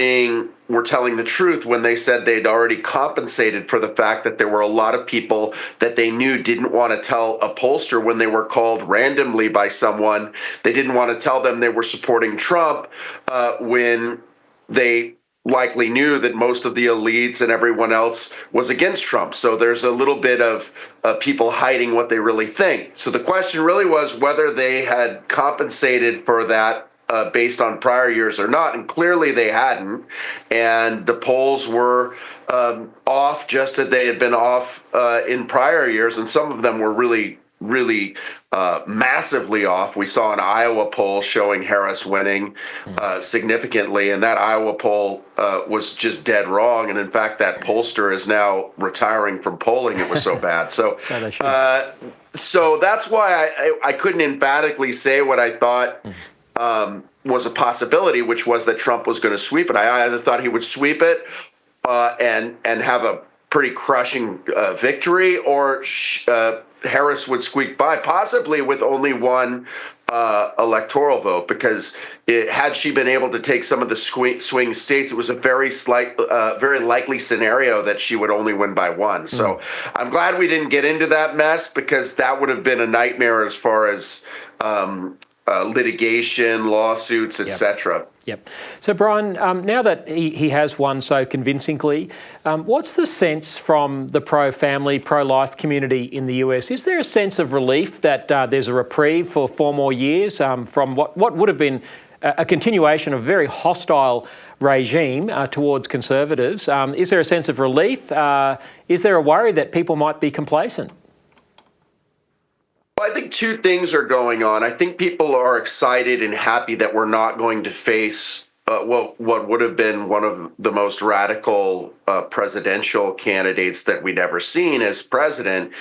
were telling the truth when they said they'd already compensated for the fact that there were a lot of people that they knew didn't want to tell a pollster when they were called randomly by someone, they didn't want to tell them they were supporting Trump when they likely knew that most of the elites and everyone else was against Trump. So there's a little bit of people hiding what they really think. So the question really was whether they had compensated for that based on prior years or not. And clearly they hadn't. And the polls were off just as they had been off in prior years. And some of them were really massively off. We saw an Iowa poll showing Harris winning significantly, and that Iowa poll was just dead wrong. And in fact, that pollster is now retiring from polling. It was so bad. So, so that's why I couldn't emphatically say what I thought was a possibility, which was that Trump was going to sweep it. I either thought he would sweep it and have a pretty crushing victory, or Harris would squeak by, possibly with only one electoral vote, because had she been able to take some of the swing states, it was a very likely scenario that she would only win by one. So I'm glad we didn't get into that mess, because that would have been a nightmare as far as litigation, lawsuits, etc. Yep. So, Brian, now that he has won so convincingly, what's the sense from the pro-family, pro-life community in the US? Is there a sense of relief that there's a reprieve for 4 more years from what would have been a continuation of a very hostile regime towards conservatives? Is there a sense of relief? Is there a worry that people might be complacent? Well, I think two things are going on. I think people are excited and happy that we're not going to face what would have been one of the most radical presidential candidates that we'd ever seen as president.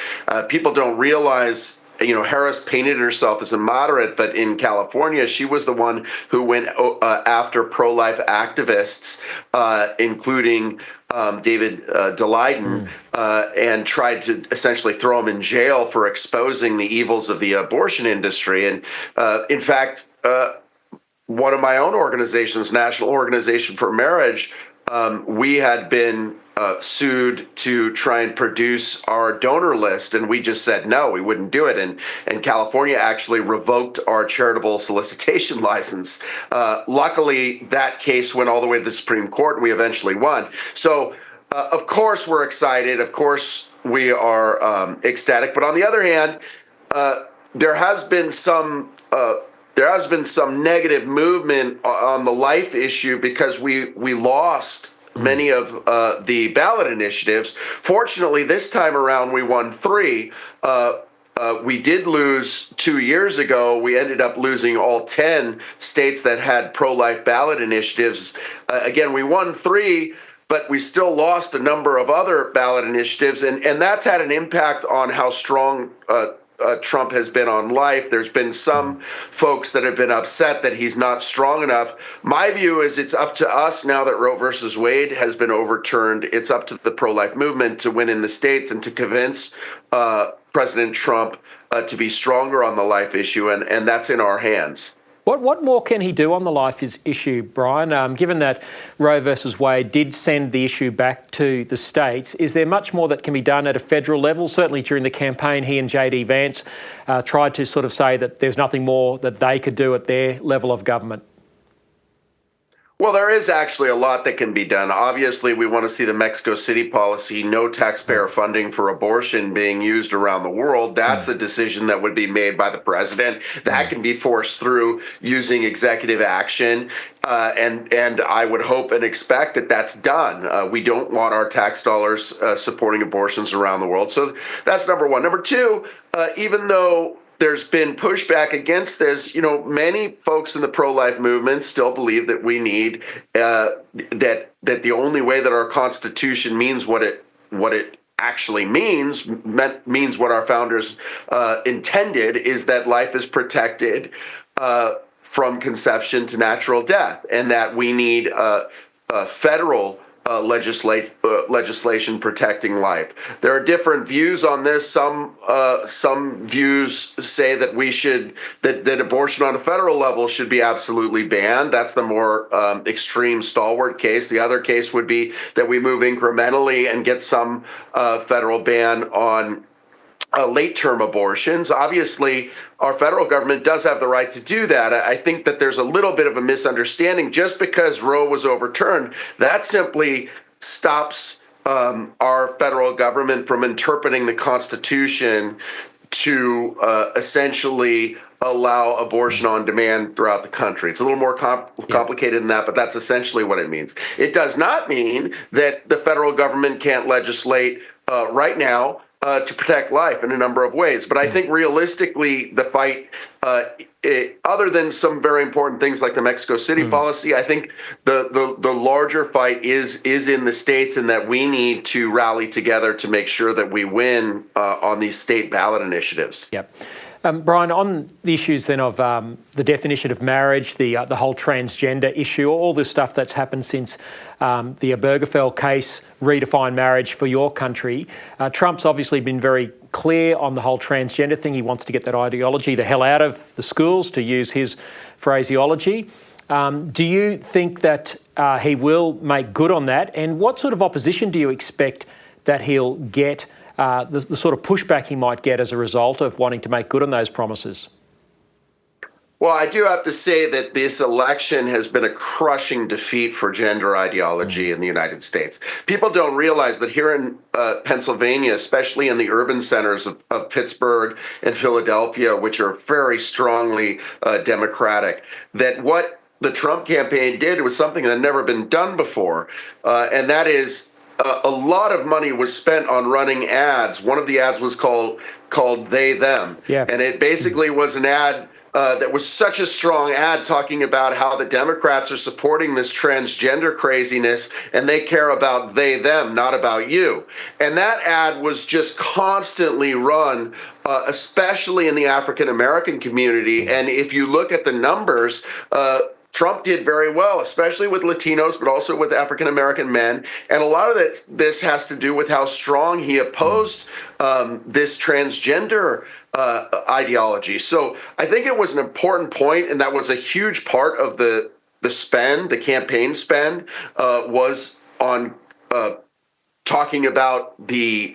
People don't realize, Harris painted herself as a moderate, but in California, she was the one who went after pro-life activists, including David Daleiden, and tried to essentially throw him in jail for exposing the evils of the abortion industry. And in fact, one of my own organizations, National Organization for Marriage, we had been sued to try and produce our donor list, and we just said no, we wouldn't do it. And California actually revoked our charitable solicitation license. Luckily, that case went all the way to the Supreme Court, and we eventually won. So, of course, we're excited. Of course, we are ecstatic. But on the other hand, there has been some negative movement on the life issue, because we lost many of the ballot initiatives. Fortunately, this time around, we won 3. We did lose 2 years ago. We ended up losing all 10 states that had pro-life ballot initiatives. Again, we won 3, but we still lost a number of other ballot initiatives. And that's had an impact on how strong Trump has been on life. There's been some folks that have been upset that he's not strong enough. My view is it's up to us now that Roe versus Wade has been overturned. It's up to the pro-life movement to win in the states and to convince President Trump to be stronger on the life issue, and that's in our hands. What more can he do on the life issue, Brian? Given that Roe versus Wade did send the issue back to the states, is there much more that can be done at a federal level? Certainly during the campaign, he and JD Vance tried to sort of say that there's nothing more that they could do at their level of government. Well, there is actually a lot that can be done. Obviously, we want to see the Mexico City policy, no taxpayer funding for abortion being used around the world. That's a decision that would be made by the president. That can be forced through using executive action. And I would hope and expect that that's done. We don't want our tax dollars supporting abortions around the world. So that's number one. Number two, even though there's been pushback against this, many folks in the pro-life movement still believe that we need that the only way that our Constitution means what it actually means what our founders intended is that life is protected from conception to natural death, and that we need federal legislation protecting life. There are different views on this. Some views say that that abortion on a federal level should be absolutely banned. That's the more extreme stalwart case. The other case would be that we move incrementally and get some federal ban on late-term abortions. Obviously, our federal government does have the right to do that. I think that there's a little bit of a misunderstanding. Just because Roe was overturned, that simply stops our federal government from interpreting the Constitution to essentially allow abortion on demand throughout the country. It's a little more complicated than that, but that's essentially what it means. It does not mean that the federal government can't legislate right now to protect life in a number of ways. But I think realistically, the fight, other than some very important things like the Mexico City policy, I think the larger fight is in the states, and that we need to rally together to make sure that we win on these state ballot initiatives. Yep. Brian, on the issues then of the definition of marriage, the whole transgender issue, all this stuff that's happened since the Obergefell case redefined marriage for your country, Trump's obviously been very clear on the whole transgender thing. He wants to get that ideology the hell out of the schools, to use his phraseology. Do you think that he will make good on that? And what sort of opposition do you expect that he'll get? The sort of pushback he might get as a result of wanting to make good on those promises? Well, I do have to say that this election has been a crushing defeat for gender ideology in the United States. People don't realize that here in Pennsylvania, especially in the urban centers of Pittsburgh and Philadelphia, which are very strongly Democratic, that what the Trump campaign did was something that had never been done before, and that is a lot of money was spent on running ads. One of the ads was called They Them. Yeah. And it basically was an ad that was such a strong ad talking about how the Democrats are supporting this transgender craziness and they care about they, them, not about you. And that ad was just constantly run, especially in the African-American community. And if you look at the numbers, Trump did very well, especially with Latinos, but also with African-American men. And a lot of this has to do with how strong he opposed this transgender ideology. So I think it was an important point, and that was a huge part of the spend, the campaign spend, was on talking about the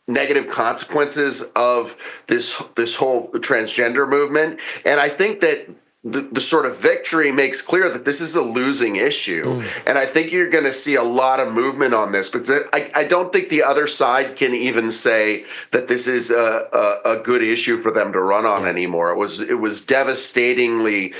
negative consequences of this whole transgender movement. And I think that the sort of victory makes clear that this is a losing issue. And I think you're going to see a lot of movement on this, because I don't think the other side can even say that this is a good issue for them to run on anymore. It was devastatingly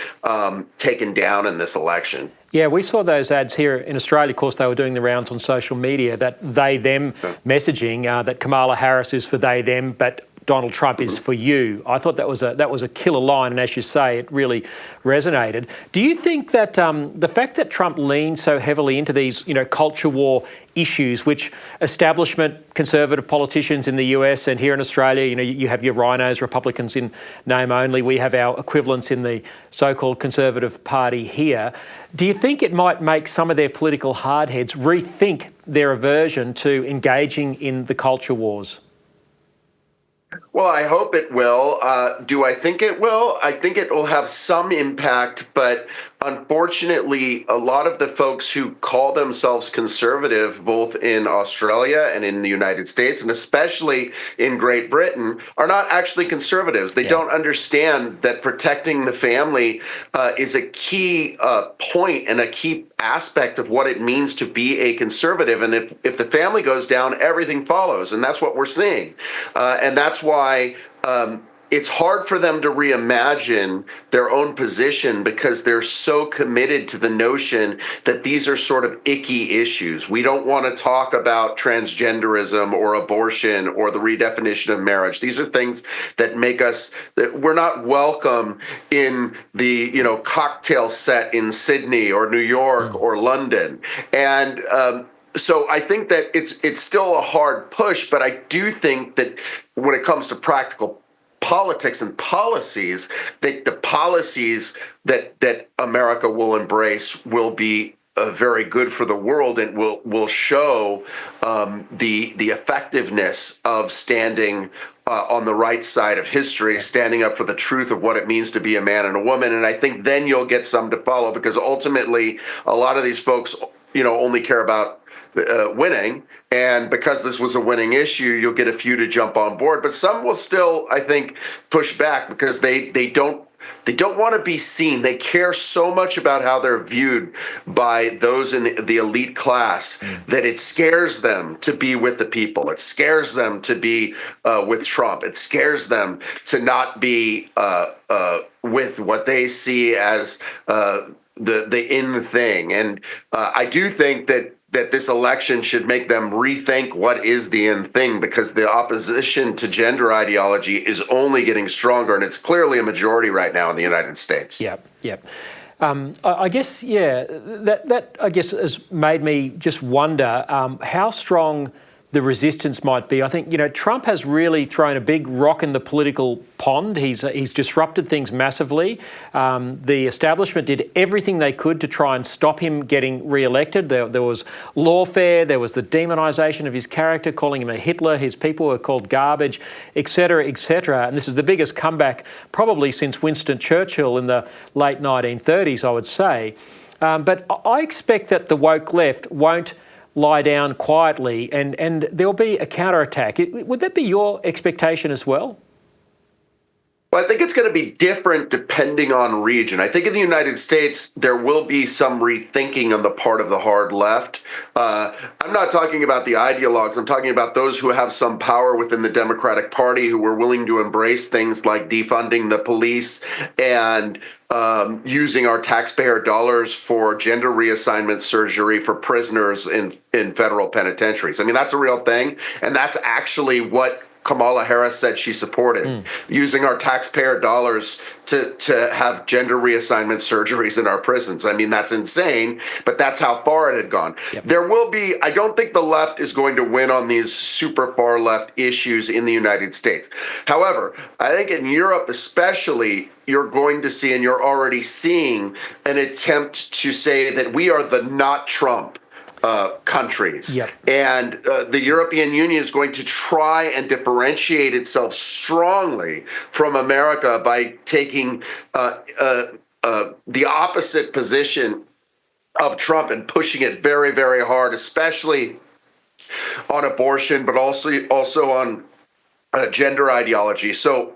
taken down in this election. Yeah, we saw those ads here in Australia. Of course, they were doing the rounds on social media, that they-them messaging, that Kamala Harris is for they-them, but Donald Trump is for you. I thought that was a killer line, and as you say, it really resonated. Do you think that the fact that Trump leaned so heavily into these, culture war issues, which establishment conservative politicians in the US and here in Australia, you have your rhinos, Republicans in name only, we have our equivalents in the so-called Conservative Party here. Do you think it might make some of their political hardheads rethink their aversion to engaging in the culture wars? Well, I hope it will. Do I think it will? I think it will have some impact, but unfortunately, a lot of the folks who call themselves conservative, both in Australia and in the United States, and especially in Great Britain, are not actually conservatives. They don't understand that protecting the family is a key point and a key aspect of what it means to be a conservative. And if the family goes down, everything follows. And that's what we're seeing. And that's why it's hard for them to reimagine their own position because they're so committed to the notion that these are sort of icky issues. We don't want to talk about transgenderism or abortion or the redefinition of marriage. These are things that make us, that we're not welcome in the, cocktail set in Sydney or New York or London. And so I think that it's still a hard push, but I do think that when it comes to practical politics and policies, that the policies that America will embrace will be very good for the world and will show the effectiveness of standing on the right side of history, standing up for the truth of what it means to be a man and a woman. And I think then you'll get some to follow, because ultimately a lot of these folks, only care about winning, and because this was a winning issue, you'll get a few to jump on board, but some will still, I think, push back because they don't want to be seen. They care so much about how they're viewed by those in the elite class that it scares them to be with the people. It scares them to be with Trump. It scares them to not be with what they see as the in thing. And I do think that this election should make them rethink what is the in thing, because the opposition to gender ideology is only getting stronger, and it's clearly a majority right now in the United States. Yep. I guess, that I guess has made me just wonder how strong the resistance might be. I think, Trump has really thrown a big rock in the political pond. He's disrupted things massively. The establishment did everything they could to try and stop him getting re-elected. There was lawfare, there was the demonisation of his character, calling him a Hitler, his people were called garbage, etc., etc. And this is the biggest comeback probably since Winston Churchill in the late 1930s, I would say. But I expect that the woke left won't lie down quietly and there'll be a counterattack. Would that be your expectation as well? Well, I think it's going to be different depending on region. I think in the United States, there will be some rethinking on the part of the hard left. I'm not talking about the ideologues. I'm talking about those who have some power within the Democratic Party, who were willing to embrace things like defunding the police and using our taxpayer dollars for gender reassignment surgery for prisoners in federal penitentiaries. I mean, that's a real thing. And that's actually what Kamala Harris said she supported, using our taxpayer dollars to have gender reassignment surgeries in our prisons. I mean, that's insane, but that's how far it had gone. Yep. There will be, I don't think the left is going to win on these super far left issues in the United States. However, I think in Europe especially, you're going to see, and you're already seeing, an attempt to say that we are the not Trump countries. Yep. And the European Union is going to try and differentiate itself strongly from America by taking the opposite position of Trump and pushing it very, very hard, especially on abortion, but also on gender ideology. So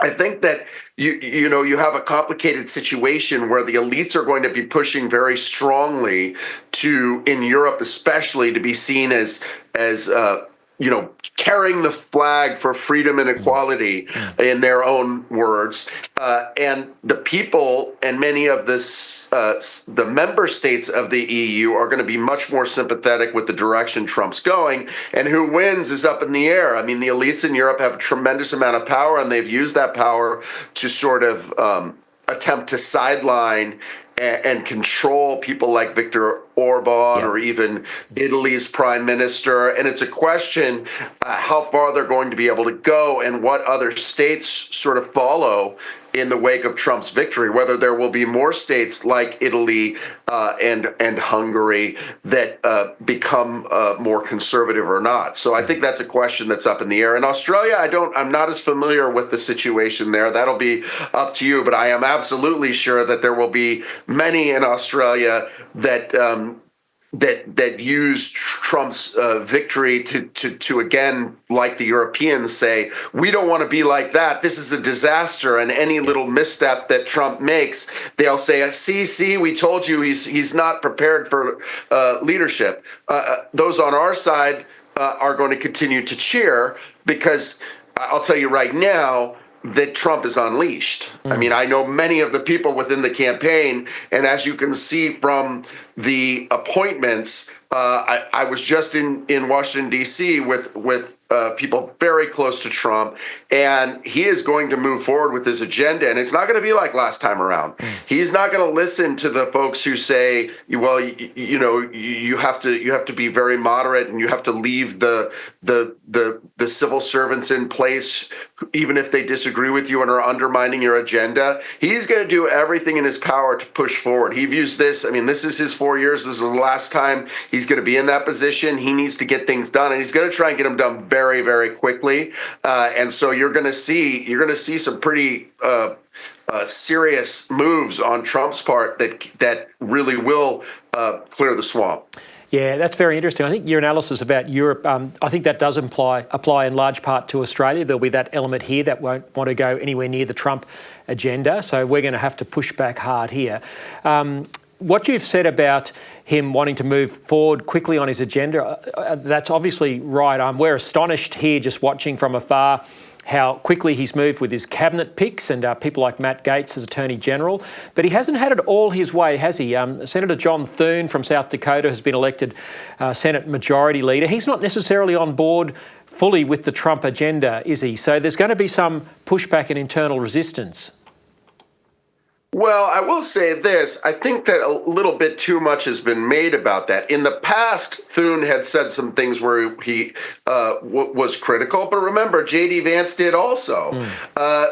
I think that you have a complicated situation where the elites are going to be pushing very strongly to, in Europe especially, to be seen as carrying the flag for freedom and equality in their own words. And the people and many of the member states of the EU are going to be much more sympathetic with the direction Trump's going. And who wins is up in the air. I mean, the elites in Europe have a tremendous amount of power, and they've used that power to sort of attempt to sideline and control people like Viktor Orban or even Italy's prime minister. And it's a question how far they're going to be able to go and what other states sort of follow in the wake of Trump's victory, whether there will be more states like Italy and Hungary that become more conservative or not. So I think that's a question that's up in the air. In Australia, I'm not as familiar with the situation there. That'll be up to you, but I am absolutely sure that there will be many in Australia that use Trump's victory to again, like the Europeans, say, we don't want to be like that. This is a disaster. And any little misstep that Trump makes, they'll say, see, we told you he's not prepared for leadership. Those on our side are going to continue to cheer because I'll tell you right now, that Trump is unleashed. I mean, I know many of the people within the campaign, and as you can see from the appointments, I was just in Washington, D.C. with people very close to Trump, and he is going to move forward with his agenda, and it's not going to be like last time around. He's not going to listen to the folks who say, well, you have to be very moderate, and you have to leave the civil servants in place, even if they disagree with you and are undermining your agenda. He's going to do everything in his power to push forward. He views this, I mean, this is his 4 years. This is the last time he's going to be in that position. He needs to get things done, and he's going to try and get them done very, very quickly. And so you're going to see some pretty serious moves on Trump's part that really will clear the swamp. Yeah, that's very interesting. I think your analysis about Europe, I think that does apply in large part to Australia. There'll be that element here that won't want to go anywhere near the Trump agenda. So we're going to have to push back hard here. What you've said about him wanting to move forward quickly on his agenda, that's obviously right. We're astonished here just watching from afar how quickly he's moved with his cabinet picks and people like Matt Gaetz as Attorney General. But he hasn't had it all his way, has he? Senator John Thune from South Dakota has been elected Senate Majority Leader. He's not necessarily on board fully with the Trump agenda, is he? So there's going to be some pushback and internal resistance. Well, I will say this. I think that a little bit too much has been made about that. In the past, Thune had said some things where he was critical, but remember, J.D. Vance did also.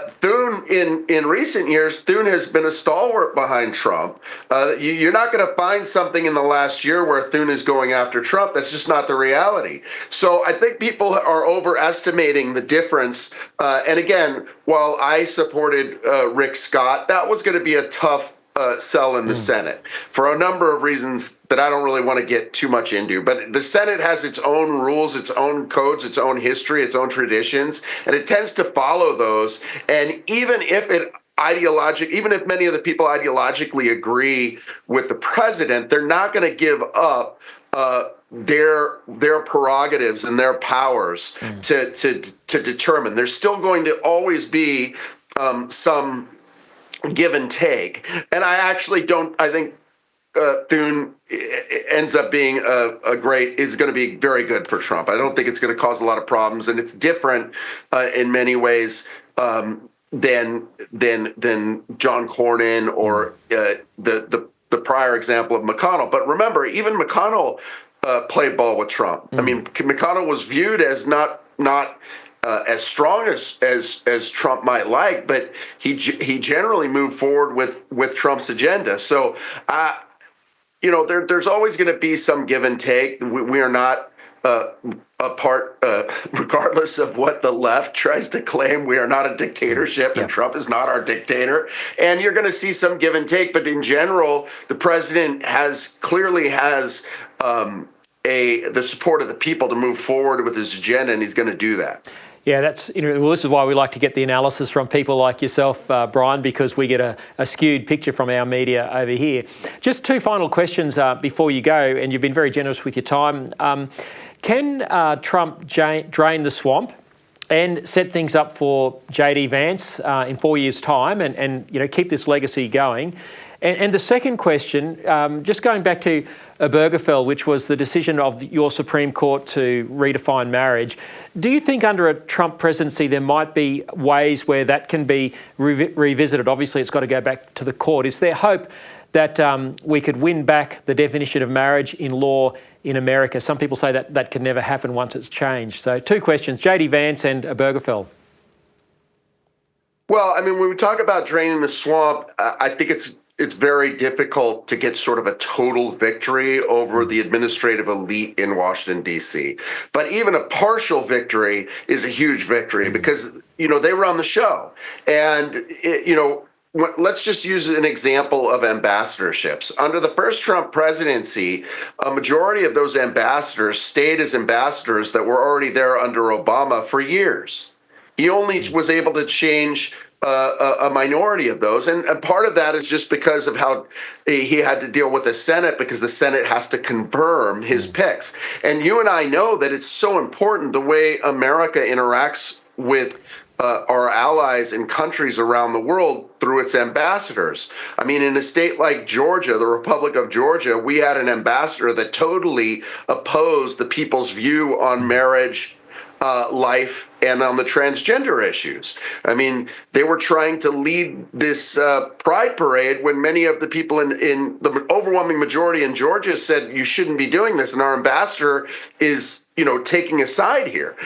Thune, in recent years, Thune has been a stalwart behind Trump. You're not going to find something in the last year where Thune is going after Trump. That's just not the reality. So I think people are overestimating the difference. And again, while I supported Rick Scott, that was going to be a tough sell in the Senate for a number of reasons that I don't really want to get too much into. But the Senate has its own rules, its own codes, its own history, its own traditions, and it tends to follow those. And even if many of the people ideologically agree with the president, they're not going to give up their prerogatives and their powers to determine. There's still going to always be some give and take. And I think Thune ends up being is going to be very good for Trump. I don't think it's going to cause a lot of problems, and it's different in many ways than John Cornyn or the prior example of McConnell. But remember, even McConnell played ball with Trump. I mean, McConnell was viewed as not as strong as Trump might like, but he generally moved forward with Trump's agenda. So, there's always going to be some give and take. We are not apart, regardless of what the left tries to claim. We are not a dictatorship, and Trump is not our dictator. And you're going to see some give and take. But in general, the president clearly has the support of the people to move forward with his agenda, and he's going to do that. Yeah, this is why we like to get the analysis from people like yourself, Brian, because we get a skewed picture from our media over here. Just two final questions before you go, and you've been very generous with your time. Can Trump drain the swamp and set things up for JD Vance in 4 years' time and keep this legacy going? And the second question, just going back to Obergefell, which was the decision of your Supreme Court to redefine marriage, do you think under a Trump presidency there might be ways where that can be revisited? Obviously, it's got to go back to the court. Is there hope that we could win back the definition of marriage in law in America? Some people say that that can never happen once it's changed. So 2 questions, JD Vance and Obergefell. Well, I mean, when we talk about draining the swamp, I think it's very difficult to get sort of a total victory over the administrative elite in Washington, D.C. But even a partial victory is a huge victory because, they run the show. And, let's just use an example of ambassadorships. Under the first Trump presidency, a majority of those ambassadors stayed as ambassadors that were already there under Obama for years. He only was able to change a minority of those. And part of that is just because of how he had to deal with the Senate, because the Senate has to confirm his picks. And you and I know that it's so important the way America interacts with our allies in countries around the world through its ambassadors. I mean, in a state like Georgia, the Republic of Georgia, we had an ambassador that totally opposed the people's view on marriage, life, and on the transgender issues. I mean, they were trying to lead this pride parade when many of the people in the overwhelming majority in Georgia said you shouldn't be doing this, and our ambassador is, taking a side here.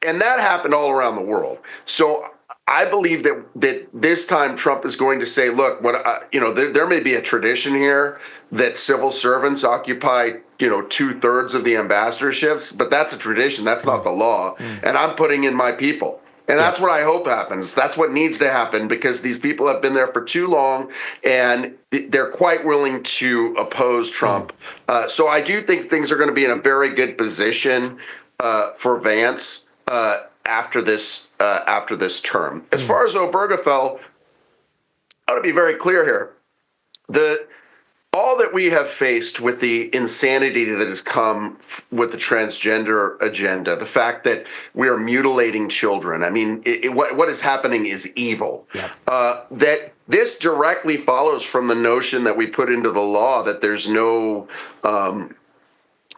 And that happened all around the world. So I believe that this time Trump is going to say, look, there may be a tradition here that civil servants occupy 2/3 of the ambassadorships, but that's a tradition. That's not the law. And I'm putting in my people. And that's what I hope happens. That's what needs to happen because these people have been there for too long and they're quite willing to oppose Trump. So I do think things are going to be in a very good position for Vance after this term. As far as Obergefell, I want to be very clear here. All that we have faced with the insanity that has come with the transgender agenda, the fact that we are mutilating children, I mean, what is happening is evil. That this directly follows from the notion that we put into the law that there's no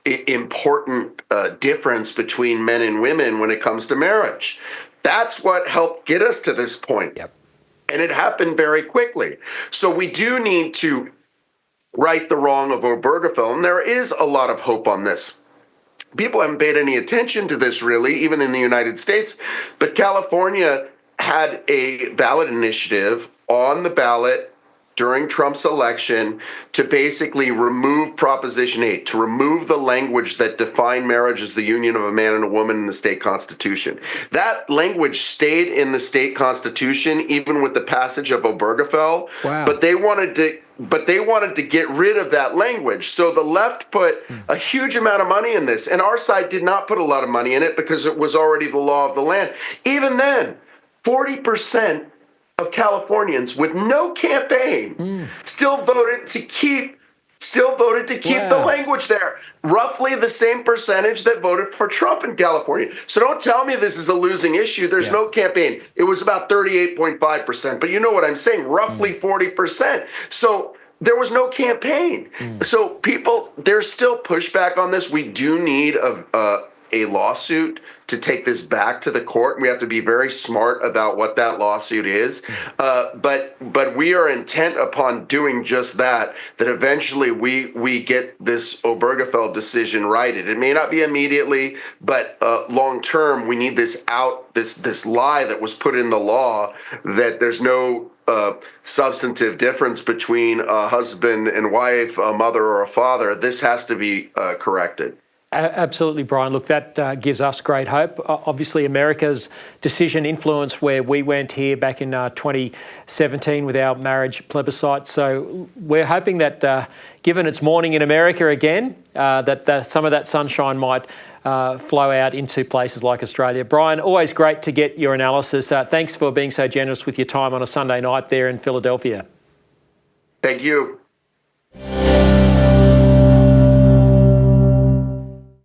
important difference between men and women when it comes to marriage. That's what helped get us to this point. And it happened very quickly. So we do need to right the wrong of Obergefell, and there is a lot of hope on this. People haven't paid any attention to this really, even in the United States, but California had a ballot initiative on the ballot during Trump's election to basically remove Proposition 8, to remove the language that defined marriage as the union of a man and a woman in the state constitution. That language stayed in the state constitution even with the passage of Obergefell, but they wanted to get rid of that language. So the left put a huge amount of money in this, and our side did not put a lot of money in it because it was already the law of the land. Even then, 40% of Californians with no campaign still voted to keep the language there. Roughly the same percentage that voted for Trump in California. So don't tell me this is a losing issue. There's no campaign. It was about 38.5%, but you know what I'm saying, roughly 40%. So there was no campaign. So people, there's still pushback on this. We do need a lawsuit to take this back to the court. We have to be very smart about what that lawsuit is. But we are intent upon doing just that, that eventually we get this Obergefell decision righted. It may not be immediately, but long term, we need this out, this lie that was put in the law that there's no substantive difference between a husband and wife, a mother or a father. This has to be corrected. Absolutely, Brian. Look, that gives us great hope. Obviously, America's decision influenced where we went here back in 2017 with our marriage plebiscite. So we're hoping that, given it's morning in America again, that some of that sunshine might flow out into places like Australia. Brian, always great to get your analysis. Thanks for being so generous with your time on a Sunday night there in Philadelphia. Thank you.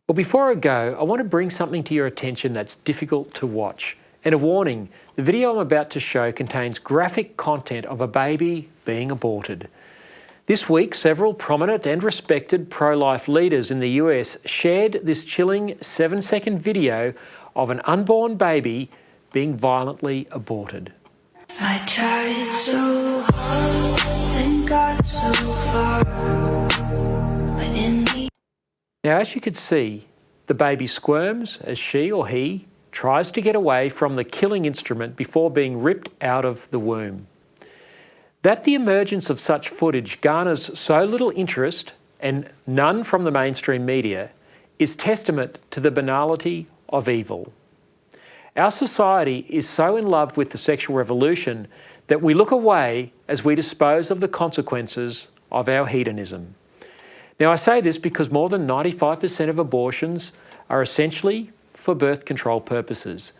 Well, before I go, I want to bring something to your attention that's difficult to watch. And a warning, the video I'm about to show contains graphic content of a baby being aborted. This week, several prominent and respected pro-life leaders in the US shared this chilling 7-second video of an unborn baby being violently aborted. I tried so hard and got so far, but in the... Now, as you can see, the baby squirms as she or he tries to get away from the killing instrument before being ripped out of the womb. That the emergence of such footage garners so little interest, and none from the mainstream media, is testament to the banality of evil. Our society is so in love with the sexual revolution that we look away as we dispose of the consequences of our hedonism. Now, I say this because more than 95% of abortions are essentially for birth control purposes.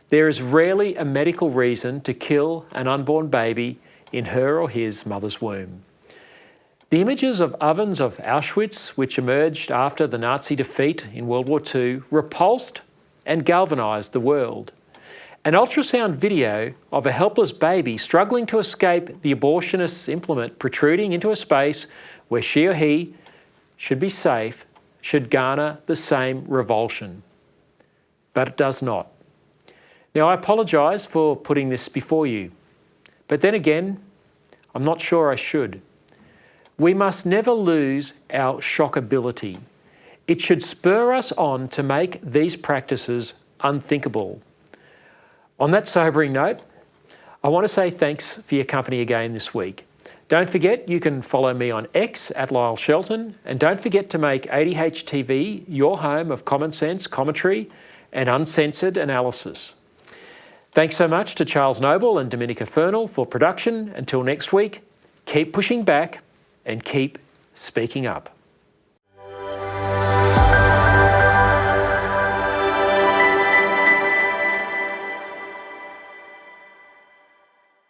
There is rarely a medical reason to kill an unborn baby in her or his mother's womb. The images of ovens of Auschwitz, which emerged after the Nazi defeat in World War II, repulsed and galvanised the world. An ultrasound video of a helpless baby struggling to escape the abortionist's implement protruding into a space where she or he should be safe should garner the same revulsion. But it does not. Now, I apologise for putting this before you, but then again, I'm not sure I should. We must never lose our shockability. It should spur us on to make these practices unthinkable. On that sobering note, I want to say thanks for your company again this week. Don't forget you can follow me on X at Lyle Shelton, and don't forget to make ADH TV your home of common sense, commentary and uncensored analysis. Thanks so much to Charles Noble and Dominica Fernell for production. Until next week, keep pushing back and keep speaking up.